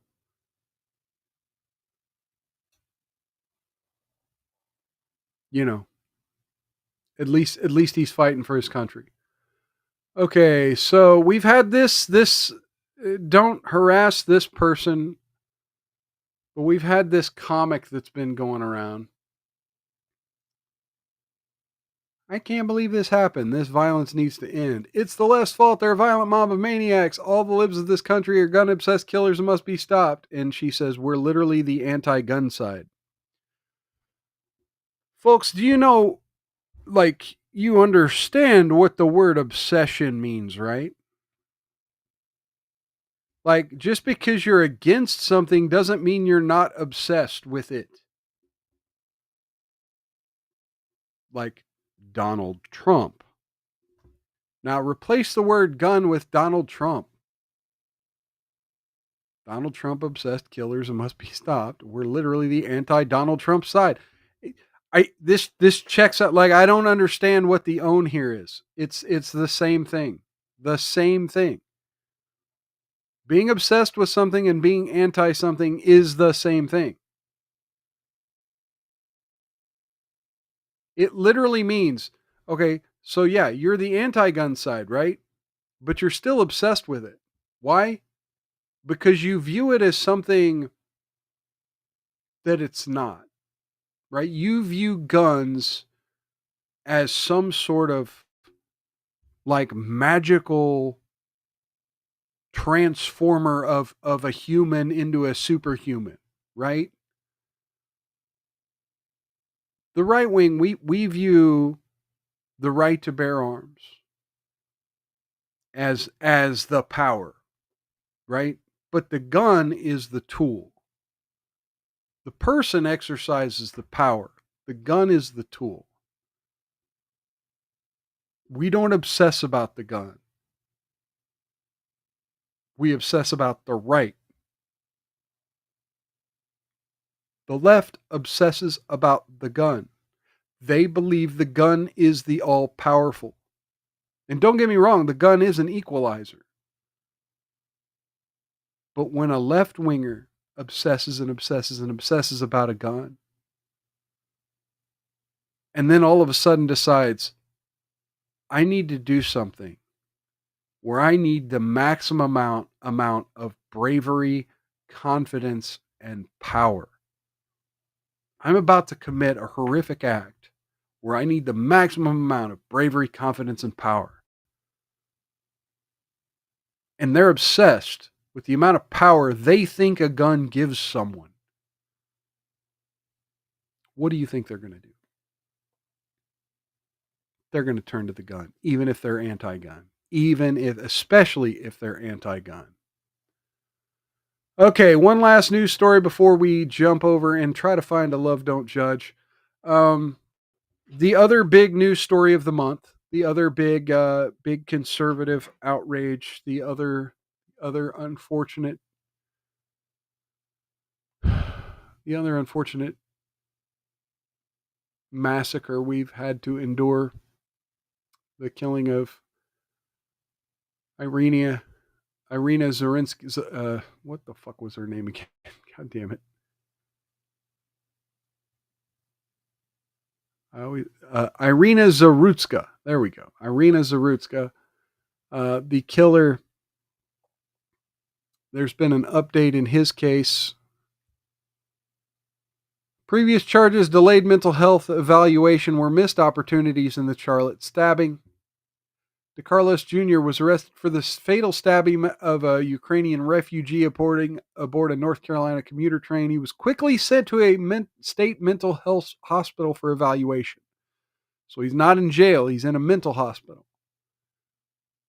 least he's fighting for his country. Okay, so we've had this don't harass this person, but we've had this comic that's been going around. I can't believe this happened. This violence needs to end. It's the left's fault. They're a violent mob of maniacs. All the libs of this country are gun-obsessed killers and must be stopped. And she says, we're literally the anti-gun side. Folks, do you know, you understand what the word obsession means, right? Just because you're against something doesn't mean you're not obsessed with it. Like Donald Trump. Now replace the word gun with Donald Trump. Donald Trump obsessed killers and must be stopped. We're literally the anti-Donald Trump side. This checks out. I don't understand what the own here is. It's the same thing. the same thing. Being obsessed with something and being anti something is the same thing. It literally means, okay, so yeah, you're the anti-gun side, right? But you're still obsessed with it. Why? Because you view it as something that it's not, right? You view guns as some sort of like magical transformer of a human into a superhuman, right? The right wing, we view the right to bear arms as the power, right? But the gun is the tool. The person exercises the power. The gun is the tool. We don't obsess about the gun. We obsess about the right. The left obsesses about the gun. They believe the gun is the all powerful. And don't get me wrong, the gun is an equalizer. But when a left winger obsesses and obsesses and obsesses about a gun, and then all of a sudden decides, I need to do something where I need the maximum amount of bravery, confidence, and power. I'm about to commit a horrific act where I need the maximum amount of bravery, confidence, and power. And they're obsessed with the amount of power they think a gun gives someone. What do you think they're going to do? They're going to turn to the gun, even if they're anti-gun, especially if they're anti-gun. Okay, one last news story before we jump over and try to find a love, don't judge. The other big news story of the month, the other big conservative outrage, the other unfortunate massacre we've had to endure, the killing of Irina Zorinsky. What the fuck was her name again? God damn it. Irina Zarutska. There we go. Irina Zarutska, the killer. There's been an update in his case. Previous charges, delayed mental health evaluation, were missed opportunities in the Charlotte stabbing. DeCarlos Jr. was arrested for the fatal stabbing of a Ukrainian refugee aboard a North Carolina commuter train. He was quickly sent to a state mental health hospital for evaluation. So he's not in jail, he's in a mental hospital.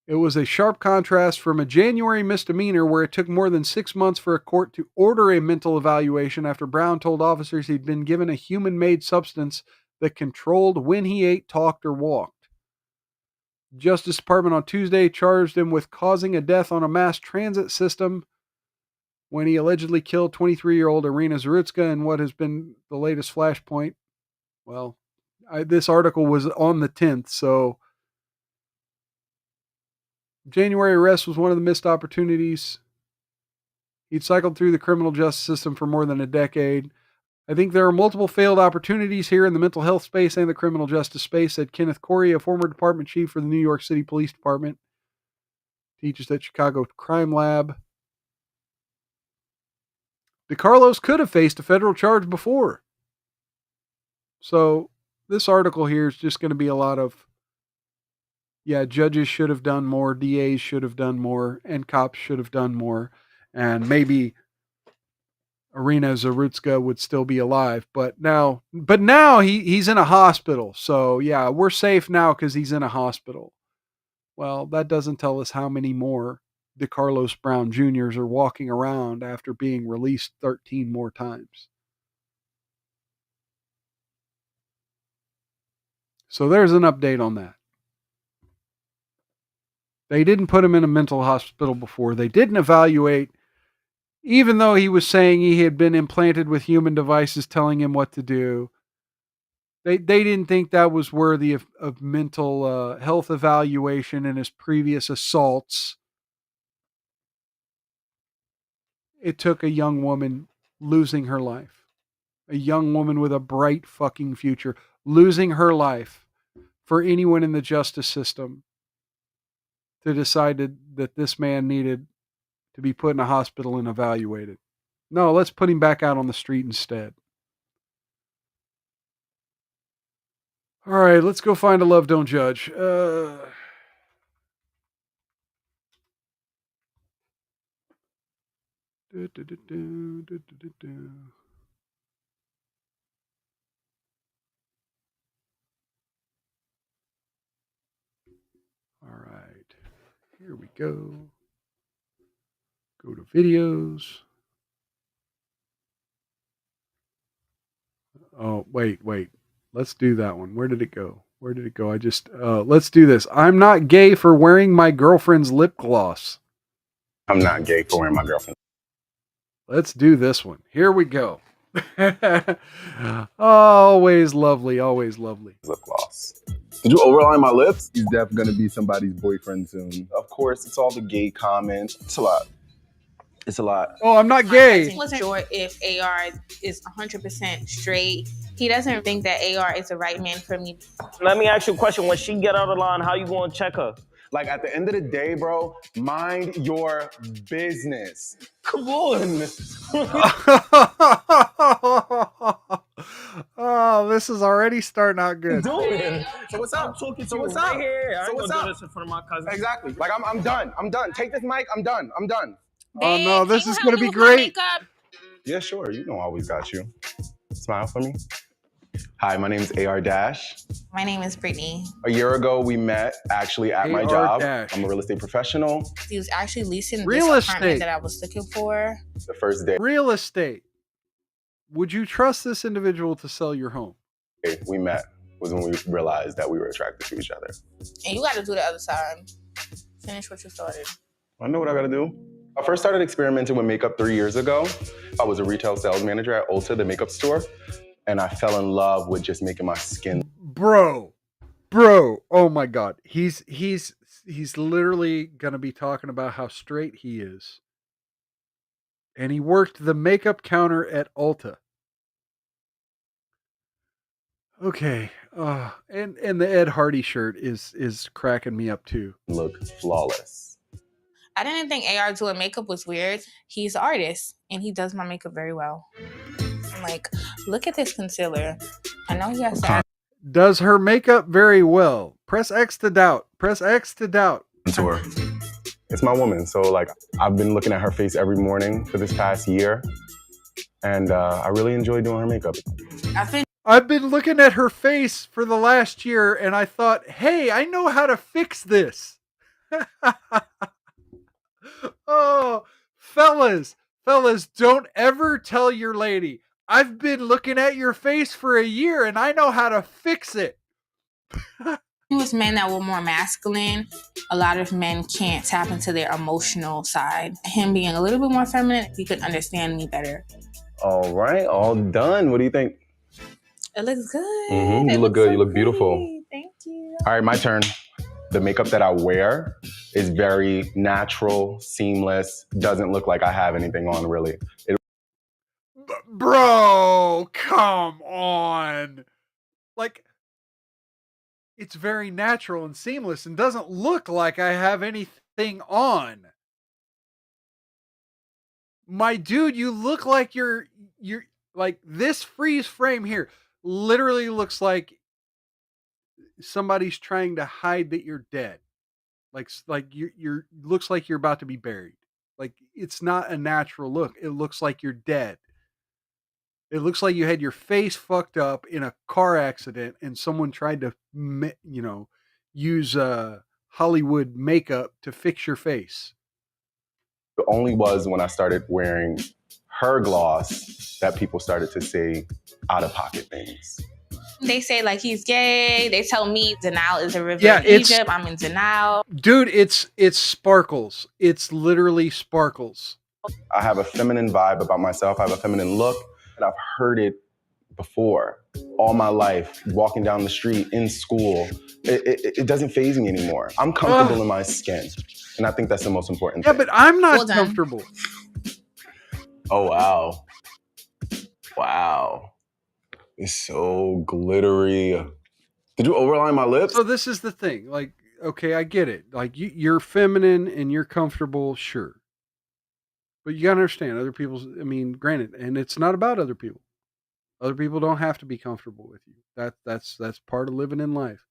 It was a sharp contrast from a January misdemeanor where it took more than 6 months for a court to order a mental evaluation after Brown told officers he'd been given a human-made substance that controlled when he ate, talked, or walked. Justice Department on Tuesday charged him with causing a death on a mass transit system when he allegedly killed 23-year-old Irina Zarutska in what has been the latest flashpoint. Well, this article was on the 10th, so January arrest was one of the missed opportunities. He'd cycled through the criminal justice system for more than a decade. I think there are multiple failed opportunities here in the mental health space and the criminal justice space, said Kenneth Corey, a former department chief for the New York City Police Department. Teaches at Chicago Crime Lab. DeCarlos could have faced a federal charge before. So this article here is just going to be a lot of, judges should have done more, DAs should have done more, and cops should have done more. And maybe Irina Zarutska would still be alive, but now he's in a hospital. So yeah, we're safe now because he's in a hospital. Well, that doesn't tell us how many more DeCarlos Brown Jr.'s are walking around after being released 13 more times. So there's an update on that. They didn't put him in a mental hospital before. They didn't evaluate, even though he was saying he had been implanted with human devices telling him what to do. They didn't think that was worthy of mental health evaluation and his previous assaults. It took a young woman losing her life, a young woman with a bright fucking future, losing her life for anyone in the justice system to decide that this man needed to be put in a hospital and evaluated. No, let's put him back out on the street instead. All right, let's go find a Love Don't Judge. All right, here we go. Go to videos. Oh, wait. Let's do that one. Where did it go? I just, let's do this. I'm not gay for wearing my girlfriend's lip gloss.
I'm not gay for wearing my girlfriend.
Let's do this one. Here we go. Always lovely.
Lip gloss. Did you overline my lips?
He's definitely gonna be somebody's boyfriend soon.
Of course, it's all the gay comments. It's a lot.
Oh, I'm not gay.
He wasn't sure if AR is 100% straight. He doesn't think that AR is the right man for me.
Let me ask you a question. When she get out of line, how you gonna check her?
Like, at the end of the day, bro, mind your business.
Come on.
Oh, this is already starting out good.
Doing.
So what's up?
I'm talking
So
to
what's
you
up?
right here. I
So
ain't
what's
gonna do
up?
this in front of my cousin.
Exactly. Like, I'm done. Take this mic. I'm done.
Oh no, this is gonna be great.
Yeah, sure. You know I always got you. Smile for me. Hi, my name is AR Dash.
My name is Brittany.
A year ago, we met actually at my
AR
job.
Dash.
I'm a real estate professional.
He was actually leasing
Real
this apartment
estate.
that I was looking for.
The first day
Real estate. Would you trust this individual to sell your home?
we met was when we realized that we were attracted to each other.
And you got to do the other side. Finish what you started.
I know what I gotta do. I first started experimenting with makeup 3 years ago. I was a retail sales manager at Ulta, the makeup store, and I fell in love with just making my skin.
Bro, oh my God. He's literally gonna be talking about how straight he is. And he worked the makeup counter at Ulta. Okay. And the Ed Hardy shirt is cracking me up too.
Look flawless.
I didn't think AR doing makeup was weird. He's an artist, and he does my makeup very well. I'm like, look at this concealer. I know he has to.
Does her makeup very well. Press X to doubt.
Tour. It's my woman, so like I've been looking at her face every morning for this past year, and I really enjoy doing her makeup.
I've been looking at her face for the last year, and I thought, hey, I know how to fix this. Oh, fellas, don't ever tell your lady, I've been looking at your face for a year and I know how to fix it.
With men that were more masculine, a lot of men can't tap into their emotional side. Him being a little bit more feminine, he could understand me better.
All right, all done. What do you think?
It looks good.
Mm-hmm. You look good. You look beautiful.
Thank you.
All right, my turn. The makeup that I wear is very natural, seamless, doesn't look like I have anything on really.
Bro, come on. Like, it's very natural and seamless and doesn't look like I have anything on. My dude, you look like you're like this freeze frame here literally looks like somebody's trying to hide that you're dead. Like you're looks like you're about to be buried. Like, it's not a natural look. It looks like you're dead. It looks like you had your face fucked up in a car accident and someone tried to, use Hollywood makeup to fix your face.
It only was when I started wearing her gloss that people started to say out-of-pocket things.
They say like he's gay. They tell me denial is a river
Yeah,
in Egypt. I'm in denial.
Dude, it's sparkles. It's literally sparkles.
I have a feminine vibe about myself. I have a feminine look, and I've heard it before. All my life, walking down the street, in school, it doesn't faze me anymore. I'm comfortable in my skin. And I think that's the most important thing.
Yeah, but I'm not
Well done.
comfortable.
Oh, wow. Wow. It's so glittery. Did you overline my lips?
So this is the thing. Like, okay, I get it. Like you're feminine and you're comfortable, sure. But you gotta understand other people's, I mean, granted, and it's not about other people. Other people don't have to be comfortable with you. That's part of living in life.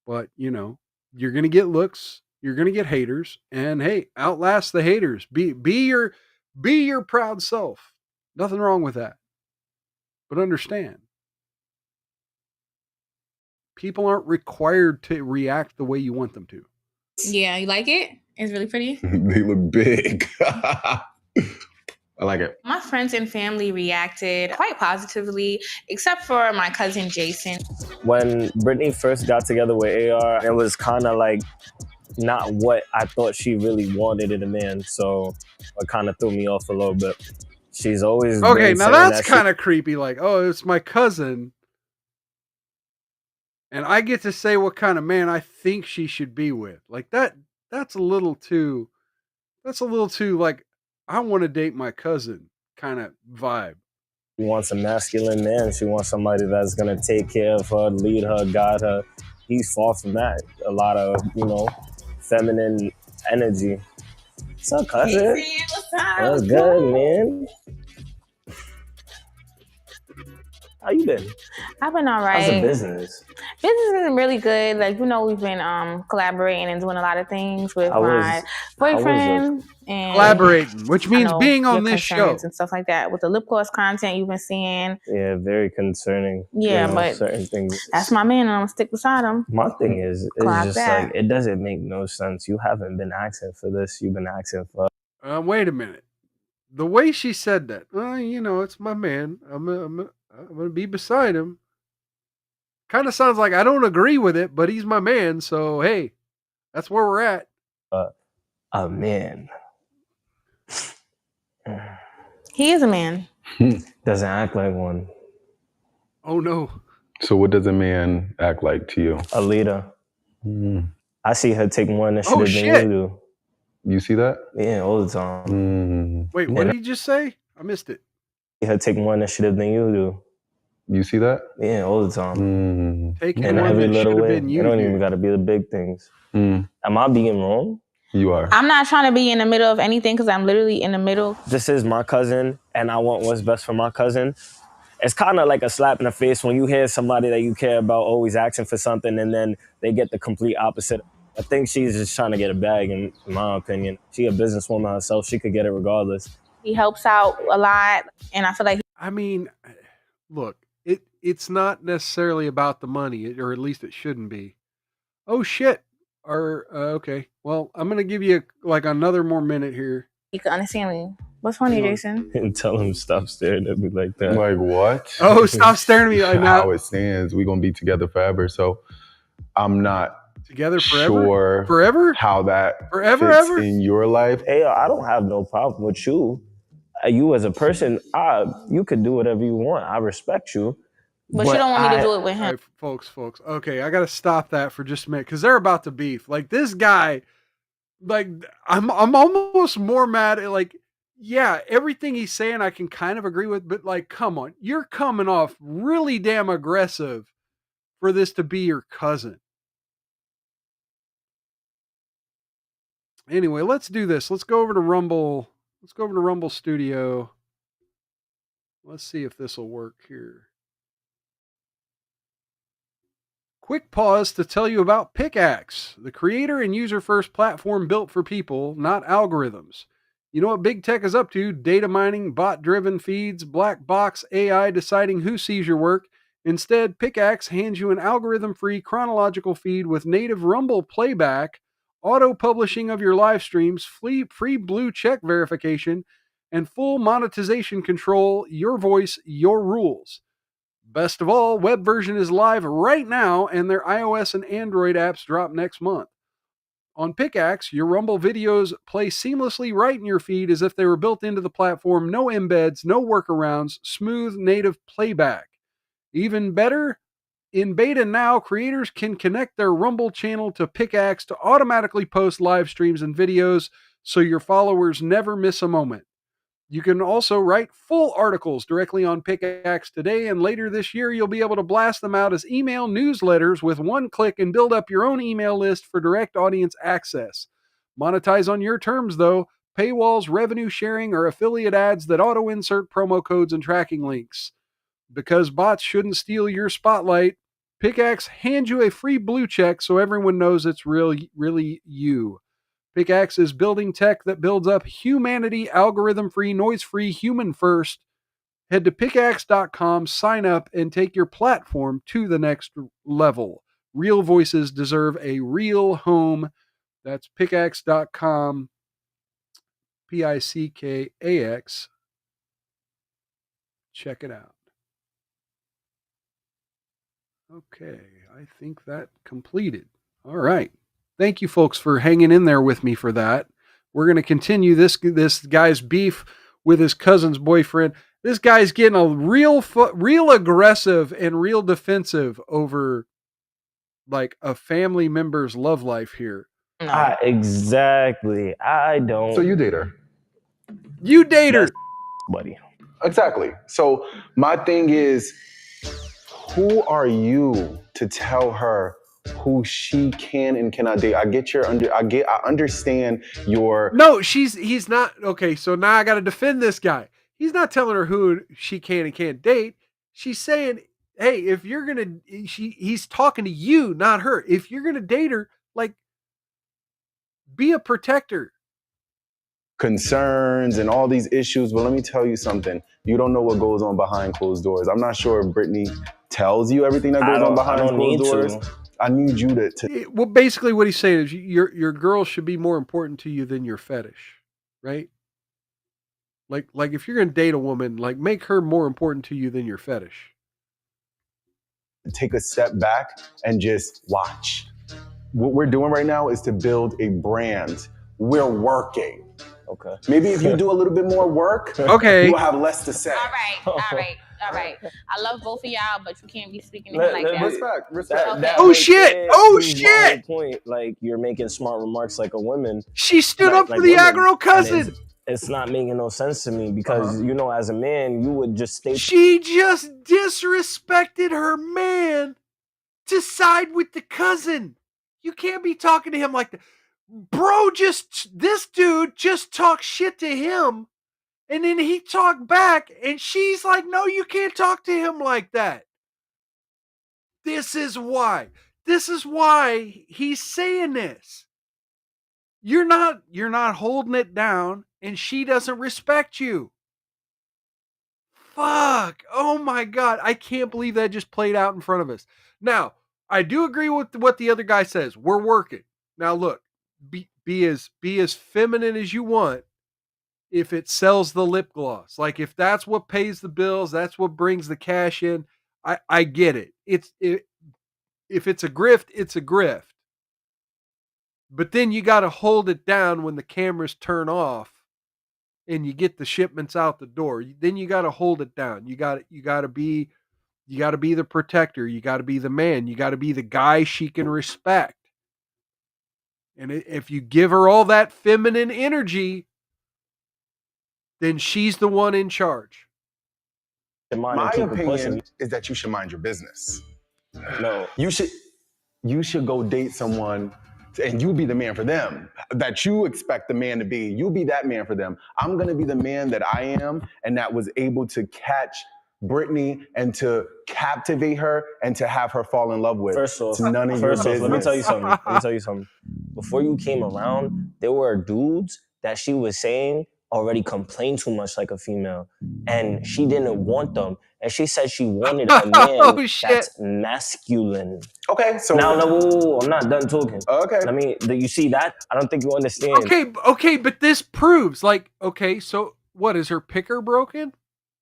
But you know, you're gonna get looks, you're gonna get haters, and hey, outlast the haters. Be your proud self. Nothing wrong with that. But understand, people aren't required to react the way you want them to.
Yeah, you like it? It's really pretty.
They look big. I like it.
My friends and family reacted quite positively, except for my cousin Jason.
When Brittany first got together with AR, it was kind of like not what I thought she really wanted in a man. So it kind of threw me off a little bit. She's always
Okay,
been
now
saying
that's
that
kind of creepy. Like, oh, it's my cousin, and I get to say what kind of man I think she should be with. Like that. That's a little too. That's a little too like I want to date my cousin kind of vibe.
she wants a masculine man. She wants somebody that's going to take care of her, lead her, guide her. He's far from that. A lot of, feminine energy. What's up, cousin? What's good, man? How you been?
I've been all right.
How's the business?
Business has been really good. Like, we've been collaborating and doing a lot of things with my boyfriend. And
collaborating, which means being on this show.
And stuff like that. With the lip gloss content you've been seeing.
Yeah, very concerning.
Yeah, but
certain things.
That's my man and I'm going to stick beside him.
My thing is just like, it doesn't make no sense. You haven't been asking for this. You've been asking for...
Wait a minute. The way she said that, it's my man. I'm going to be beside him. Kind of sounds like I don't agree with it, but he's my man. So, hey, that's where we're at.
A man.
He is a man.
Doesn't act like one.
Oh, no.
So what does a man act like to you?
A leader. I see her take more initiative than you do.
You see that?
Yeah, all the time.
Wait, what did you just say? I missed it.
I see her take more initiative than you do.
You see that?
Yeah, all the time.
Taking
in
one
every
that
little
should have
way.
been you.
It don't even got to be the big things. Am I being wrong?
You are.
I'm not trying to be in the middle of anything because I'm literally in the middle.
This is my cousin, and I want what's best for my cousin. It's kind of like a slap in the face when you hear somebody that you care about always asking for something, and then they get the complete opposite. I think she's just trying to get a bag, in my opinion. She a businesswoman herself. She could get it regardless.
He helps out a lot, and I feel like...
I mean, look, it's not necessarily about the money, or at least it shouldn't be. Oh, shit. Okay. Well, I'm going to give you another more minute here.
You can understand me. What's funny, Jason?
And tell him stop staring at me like that.
Like what?
Oh, stop staring at me like that.
How it stands, we're going to be together forever. So I'm not
together forever?
Sure
forever?
How that
forever
fits
ever?
in your life.
Hey, I don't have no problem with you. You as a person, you could do whatever you want. I respect you.
But you don't want me to do it with him.
Right, folks. Okay, I got to stop that for just a minute because they're about to beef. Like this guy, like I'm almost more mad at yeah, everything he's saying I can kind of agree with, but like, come on, you're coming off really damn aggressive for this to be your cousin. Anyway, let's do this. Let's go over to Rumble. Let's go over to Rumble Studio. Let's see if this will work here. Quick pause to tell you about Pickaxe, the creator and user-first platform built for people, not algorithms. You know what big tech is up to? Data mining, bot-driven feeds, black box AI deciding who sees your work. Instead, Pickaxe hands you an algorithm-free chronological feed with native Rumble playback, auto-publishing of your live streams, free blue check verification, and full monetization control. Your voice, your rules. Best of all, web version is live right now, and their iOS and Android apps drop next month. On Pickaxe, your Rumble videos play seamlessly right in your feed as if they were built into the platform. No embeds, no workarounds, smooth native playback. Even better, in beta now, creators can connect their Rumble channel to Pickaxe to automatically post live streams and videos so your followers never miss a moment. You can also write full articles directly on Pickaxe today, and later this year, you'll be able to blast them out as email newsletters with one click and build up your own email list for direct audience access. Monetize on your terms, though. Paywalls, revenue sharing, or affiliate ads that auto insert promo codes and tracking links. Because bots shouldn't steal your spotlight, Pickaxe hands you a free blue check so everyone knows it's really you. Pickaxe is building tech that builds up humanity, algorithm-free, noise-free, human-first. Head to pickaxe.com, sign up, and take your platform to the next level. Real voices deserve a real home. That's pickaxe.com, Pickax. Check it out. Okay, I think that completed. All right. Thank you, folks, for hanging in there with me for that. We're going to continue this guy's beef with his cousin's boyfriend. This guy's getting a real aggressive and real defensive over like a family member's love life here.
Exactly. I don't.
So you date her?
You date her,
buddy.
Exactly. So my thing is, who are you to tell her who she can and cannot date? I understand your.
No, he's not. Okay, so now I got to defend this guy. He's not telling her who she can and can't date. She's saying, hey, if you're going to, he's talking to you, not her. If you're going to date her, like, be a protector.
Concerns and all these issues, but let me tell you something. You don't know what goes on behind closed doors. I'm not sure if Brittany tells you everything that goes on behind closed doors. I need you to.
Well, basically, what he's saying is your girl should be more important to you than your fetish, right? Like if you're gonna date a woman, like make her more important to you than your fetish.
Take a step back and just watch. What we're doing right now is to build a brand. We're working.
Okay.
Maybe if you do a little bit more work,
okay,
you'll have less to say.
All right. I love both of y'all, but you can't be speaking to me like that.
Respect.
Okay.
Oh shit! Oh shit!
Point, like you're making smart remarks like a woman.
She stood up for the aggro cousin.
It's not making no sense to me because you know, as a man, you would just stay.
She just disrespected her man to side with the cousin. You can't be talking to him like that. Bro, this dude just talked shit to him, and then he talked back, and she's like, no, you can't talk to him like that. This is why he's saying this. You're not holding it down, and she doesn't respect you. Fuck. Oh my God. I can't believe that just played out in front of us. Now, I do agree with what the other guy says. We're working. Now look, be as feminine as you want if it sells the lip gloss. Like if that's what pays the bills, that's what brings the cash in. I get it. If it's a grift, it's a grift. But then you got to hold it down when the cameras turn off and you get the shipments out the door. Then you got to hold it down. You got to be the protector. You got to be the man. You got to be the guy she can respect. And if you give her all that feminine energy, then she's the one in charge.
My opinion is that you should mind your business.
No.
You should go date someone and you be the man for them that you expect the man to be. You be that man for them. I'm going to be the man that I am and that was able to catch Brittany and to captivate her and to have her fall in love with.
First off,
none of your business.
let me tell you something. Before you came around, there were dudes that she was saying already complained too much like a female, and she didn't want them. And she said she wanted a man that's masculine.
Okay, so
now, I'm not done talking.
Okay,
I mean, you see that? I don't think you understand.
Okay, but this proves, like, okay, so what, is her picker broken?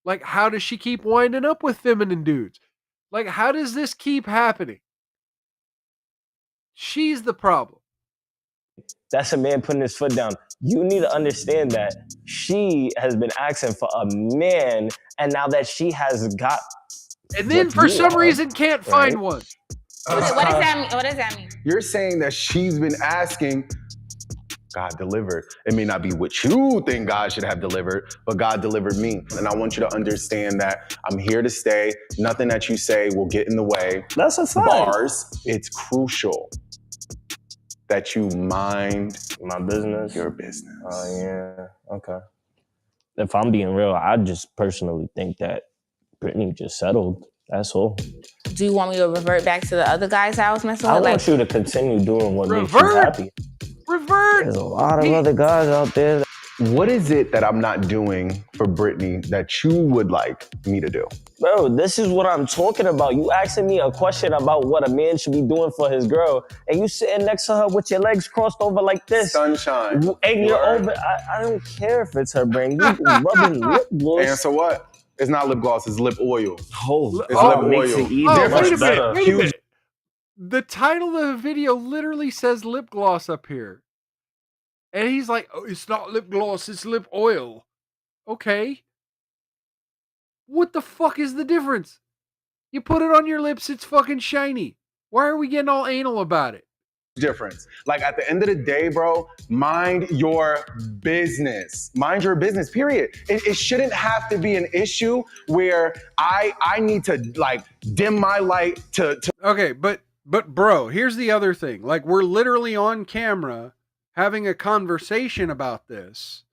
Like, how does she keep winding up with feminine dudes? Like, how does this keep happening? She's the problem.
That's a man putting his foot down. You need to understand that she has been asking for a man, and now that she has got
and then
what
for
you
some
are,
reason can't find one.
What does that mean? What does that mean?
You're saying that she's been asking God delivered. It may not be what you think God should have delivered, but God delivered me. And I want you to understand that I'm here to stay. Nothing that you say will get in the way.
That's a fact.
Bars, it's crucial that you mind
My business.
your business.
Oh, yeah. Okay. If I'm being real, I just personally think that Brittany just settled. That's all.
Do you want me to revert back to the other guys I was messing
I
with?
want you to continue doing what makes you happy.
Revert.
There's a lot of other guys out there.
What is it that I'm not doing for Brittany that you would like me to do?
Bro, this is what I'm talking about. You asking me a question about what a man should be doing for his girl, and you sitting next to her with your legs crossed over like this.
Sunshine.
And you're over. I don't care if it's her brain. You rubbing lip gloss.
And so what? It's not lip gloss, it's lip oil.
Oh,
it's lip
makes
oil.
it even much better.
Wait a minute. The title of the video literally says lip gloss up here. And he's like, oh, it's not lip gloss, it's lip oil. Okay. What the fuck is the difference? You put it on your lips, it's fucking shiny. Why are we getting all anal about it?
Difference. Like at the end of the day, bro, mind your business. Mind your business, period. It shouldn't have to be an issue where I need to like dim my light to
Okay, but bro, here's the other thing. Like we're literally on camera having a conversation about this.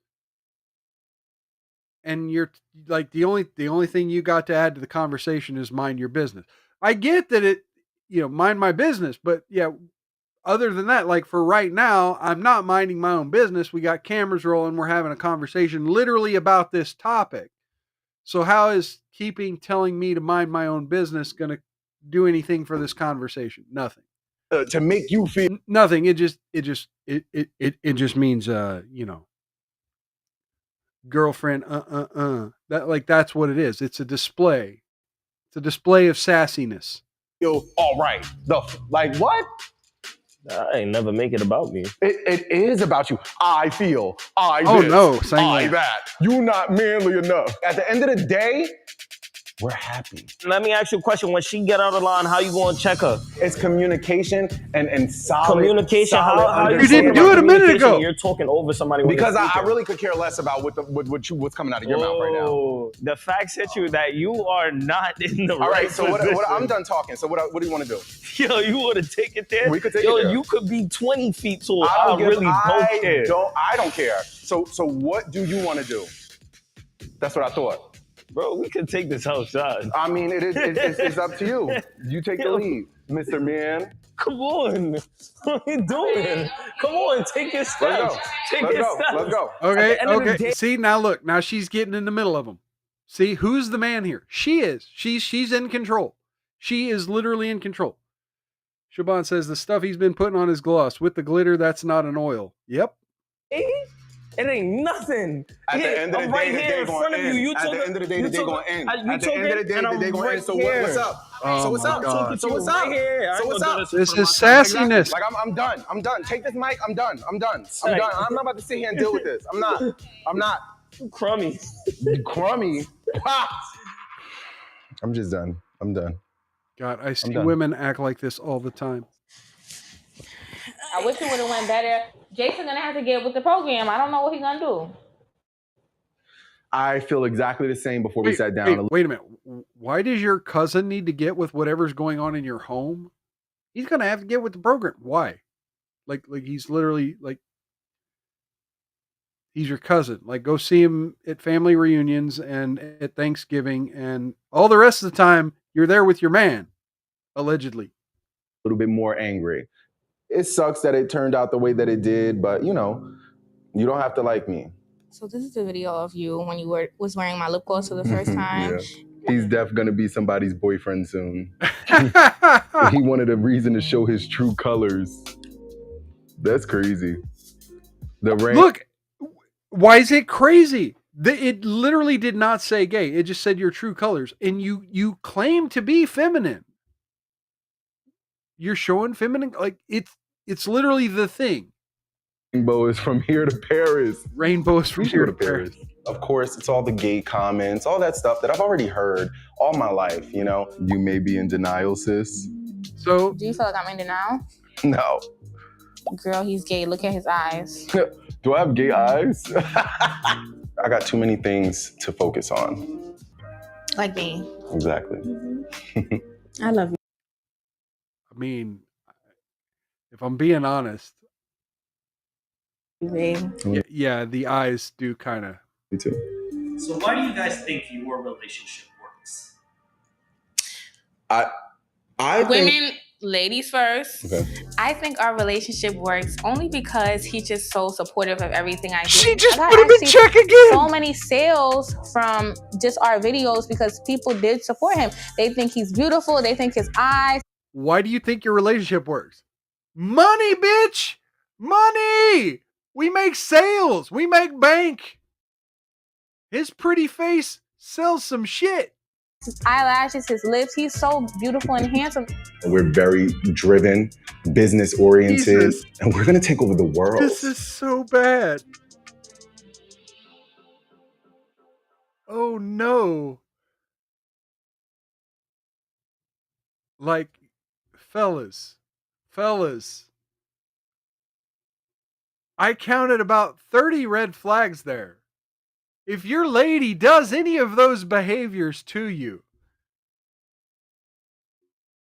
And you're like the only thing you got to add to the conversation is mind your business. I get that it, mind my business, but yeah, other than that, like for right now, I'm not minding my own business. We got cameras rolling. We're having a conversation literally about this topic. So how is telling me to mind my own business going to do anything for this conversation? Nothing.
To make you feel
nothing. It just means, girlfriend, that that's what it is. It's a display. It's a display of sassiness.
Feel all right. Like what?
I ain't never make it about me.
It is about you. I feel. I
oh
this.
No, same
I
way.
that. You not manly enough. At the end of the day, we're happy.
Let me ask you a question. When she get out of line, how you gonna check her?
It's communication and solid
communication.
Solid
how
you didn't do it a minute ago.
You're talking over somebody
because I really could care less about what's coming out of your mouth right now.
The facts hit you that you are not in the
all right. So
position.
what I'm done talking. So what do you want to do?
Yo, you want to take it there?
We could take it there.
You could be 20 feet tall.
I don't
care.
I don't care. So what do you want to do? That's what I thought.
Bro, we can take this outside.
I mean, it's up to you. You take the lead, Mr. Man.
Come on. What are you doing? Come on, take your steps.
Let's go.
Okay. See, now look. Now she's getting in the middle of them. See, who's the man here? She is. She's in control. She is literally in control. Shaban says the stuff he's been putting on his gloss with the glitter, that's not an oil. Yep.
It ain't nothing.
At the end of the day, the day going to end. At the end of the day, the day going to end. At the end of the day, the day going to end. So what's up?
Oh
so what's up?
God.
So what's up? So what's up?
This is sassiness.
Like I'm done. I'm done. Take this mic. I'm done. I'm not about to sit here and deal with this. I'm not.
Crummy.
Crummy. I'm just done. I'm done.
God, I see women act like this all the time.
I wish it would have went better. Jason gonna have to get with the program. I don't know what he's gonna do.
I feel exactly the same before we sat down.
Wait a minute. Why does your cousin need to get with whatever's going on in your home? He's gonna have to get with the program. Why? Like he's literally like he's your cousin. Like go see him at family reunions and at Thanksgiving and all the rest of the time you're there with your man, allegedly.
A little bit more angry. It sucks that it turned out the way that it did, but you don't have to like me.
So this is the video of you when you was wearing my lip gloss for the first time.
Yeah. He's definitely gonna be somebody's boyfriend soon. He wanted a reason to show his true colors. That's crazy.
Look, why is it crazy? It literally did not say gay. It just said your true colors, and you claim to be feminine. You're showing feminine, like it's literally the thing.
Rainbow is from here to Paris.
Rainbow is from
We should
here
go
to Paris.
Of course, it's all the gay comments, all that stuff that I've already heard all my life, you know?
You may be in denial, sis.
So,
Do you feel like I'm in denial?
No.
Girl, he's gay. Look at his eyes.
Do I have gay eyes? I got too many things to focus on.
Like me.
Exactly.
I love you.
I mean, if I'm being honest,
Babe.
yeah, the eyes do kind of.
Me too.
So why do you guys think your relationship works?
I
Women, ladies first.
Okay.
I think our relationship works only because he's just so supportive of everything I do.
She just
I got
put him in
actually
check again.
So many sales from just our videos because people did support him. They think he's beautiful. They think his eyes.
Why do you think your relationship works? Money, bitch! Money! We make sales. We make bank. His pretty face sells some shit.
His eyelashes, his lips. He's so beautiful and handsome.
We're very driven, business oriented,
Jesus.
and we're gonna take over the world.
This is so bad. Oh no. Like, fellas. I counted about 30 red flags there. If your lady does any of those behaviors to you,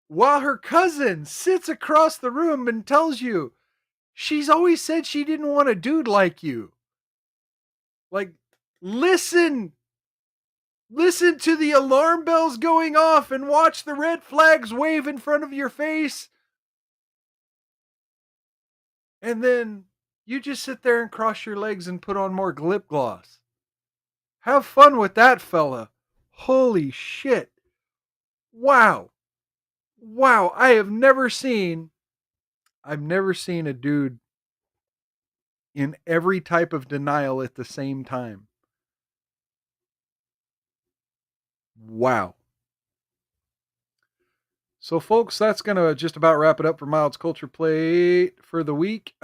while her cousin sits across the room and tells you she's always said she didn't want a dude like you. Like, listen to the alarm bells going off and watch the red flags wave in front of your face. And then you just sit there and cross your legs and put on more lip gloss. Have fun with that, fella. Holy shit. Wow. I've never seen a dude in every type of denial at the same time. Wow. So, folks, that's going to just about wrap it up for Mild's Culture Plate for the week.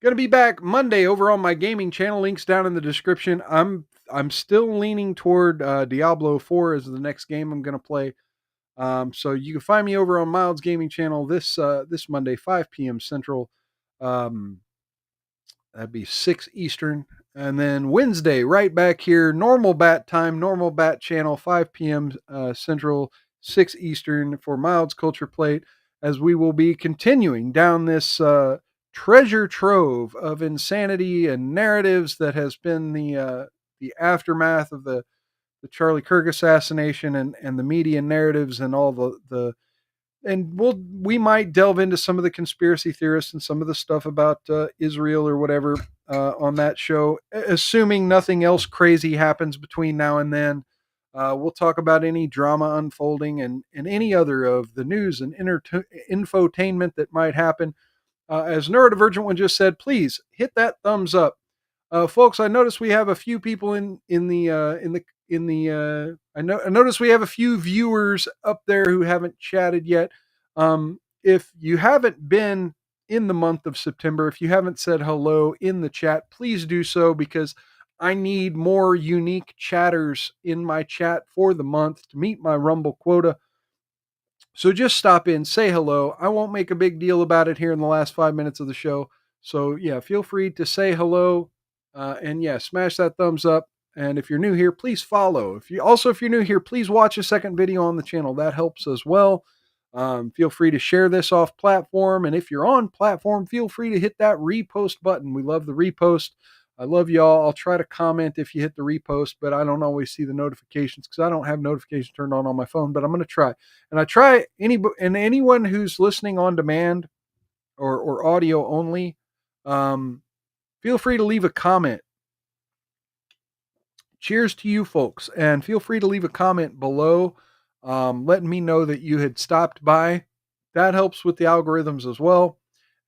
Going to be back Monday over on my gaming channel. Links down in the description. I'm still leaning toward Diablo 4 as the next game I'm going to play. So you can find me over on Mild's Gaming channel this Monday, 5 p.m. Central. That'd be 6 Eastern. And then Wednesday, right back here, normal bat time, normal bat channel, 5 p.m. Central, 6 Eastern for Mild's Culture Plate, as we will be continuing down this treasure trove of insanity and narratives that has been the aftermath of the Charlie Kirk assassination and the media narratives and all the and we might delve into some of the conspiracy theorists and some of the stuff about Israel or whatever on that show, assuming nothing else crazy happens between now and then. We'll talk about any drama unfolding and any other of the news and infotainment that might happen. As Neurodivergent One just said, please hit that thumbs up. Folks, I noticed we have a few people I noticed we have a few viewers up there who haven't chatted yet. If you haven't been in the month of September, if you haven't said hello in the chat, please do so, because I need more unique chatters in my chat for the month to meet my Rumble quota. So just stop in, say hello. I won't make a big deal about it here in the last 5 minutes of the show. So yeah, feel free to say hello. And yeah, smash that thumbs up. And if you're new here, please follow. If you're new here, please watch a second video on the channel. That helps as well. Feel free to share this off platform. And if you're on platform, feel free to hit that repost button. We love the repost. I love y'all. I'll try to comment if you hit the repost, but I don't always see the notifications because I don't have notifications turned on my phone, but I'm going to try. And I try anyone who's listening on demand or audio only, feel free to leave a comment. Cheers to you folks, and feel free to leave a comment below, letting me know that you had stopped by. That helps with the algorithms as well.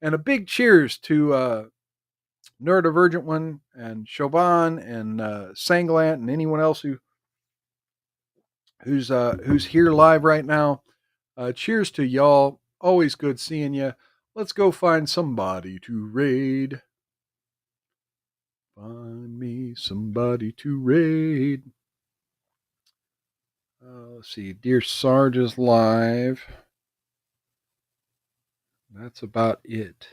And a big cheers to Neurodivergent One and Chauvin and Sanglant and anyone else who's here live right now. Cheers to y'all. Always good seeing you. Let's go find somebody to raid. Find me somebody to raid. Let's see. Dear Sarge is live. That's about it.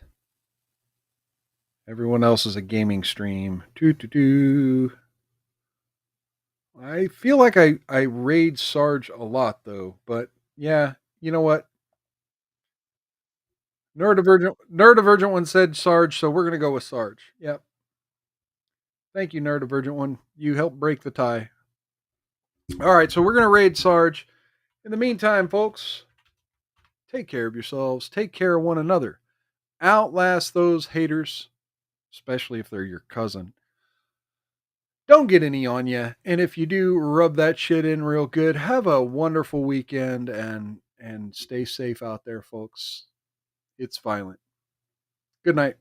Everyone else is a gaming stream. I feel like I raid Sarge a lot, though. But yeah, you know what? Nerdivergent one said Sarge, so we're going to go with Sarge. Yep. Thank you, Nerdivergent one. You helped break the tie. All right, so we're going to raid Sarge. In the meantime, folks, take care of yourselves. Take care of one another. Outlast those haters, especially if they're your cousin. Don't get any on you. And if you do, rub that shit in real good. Have a wonderful weekend and stay safe out there, folks. It's violent. Good night.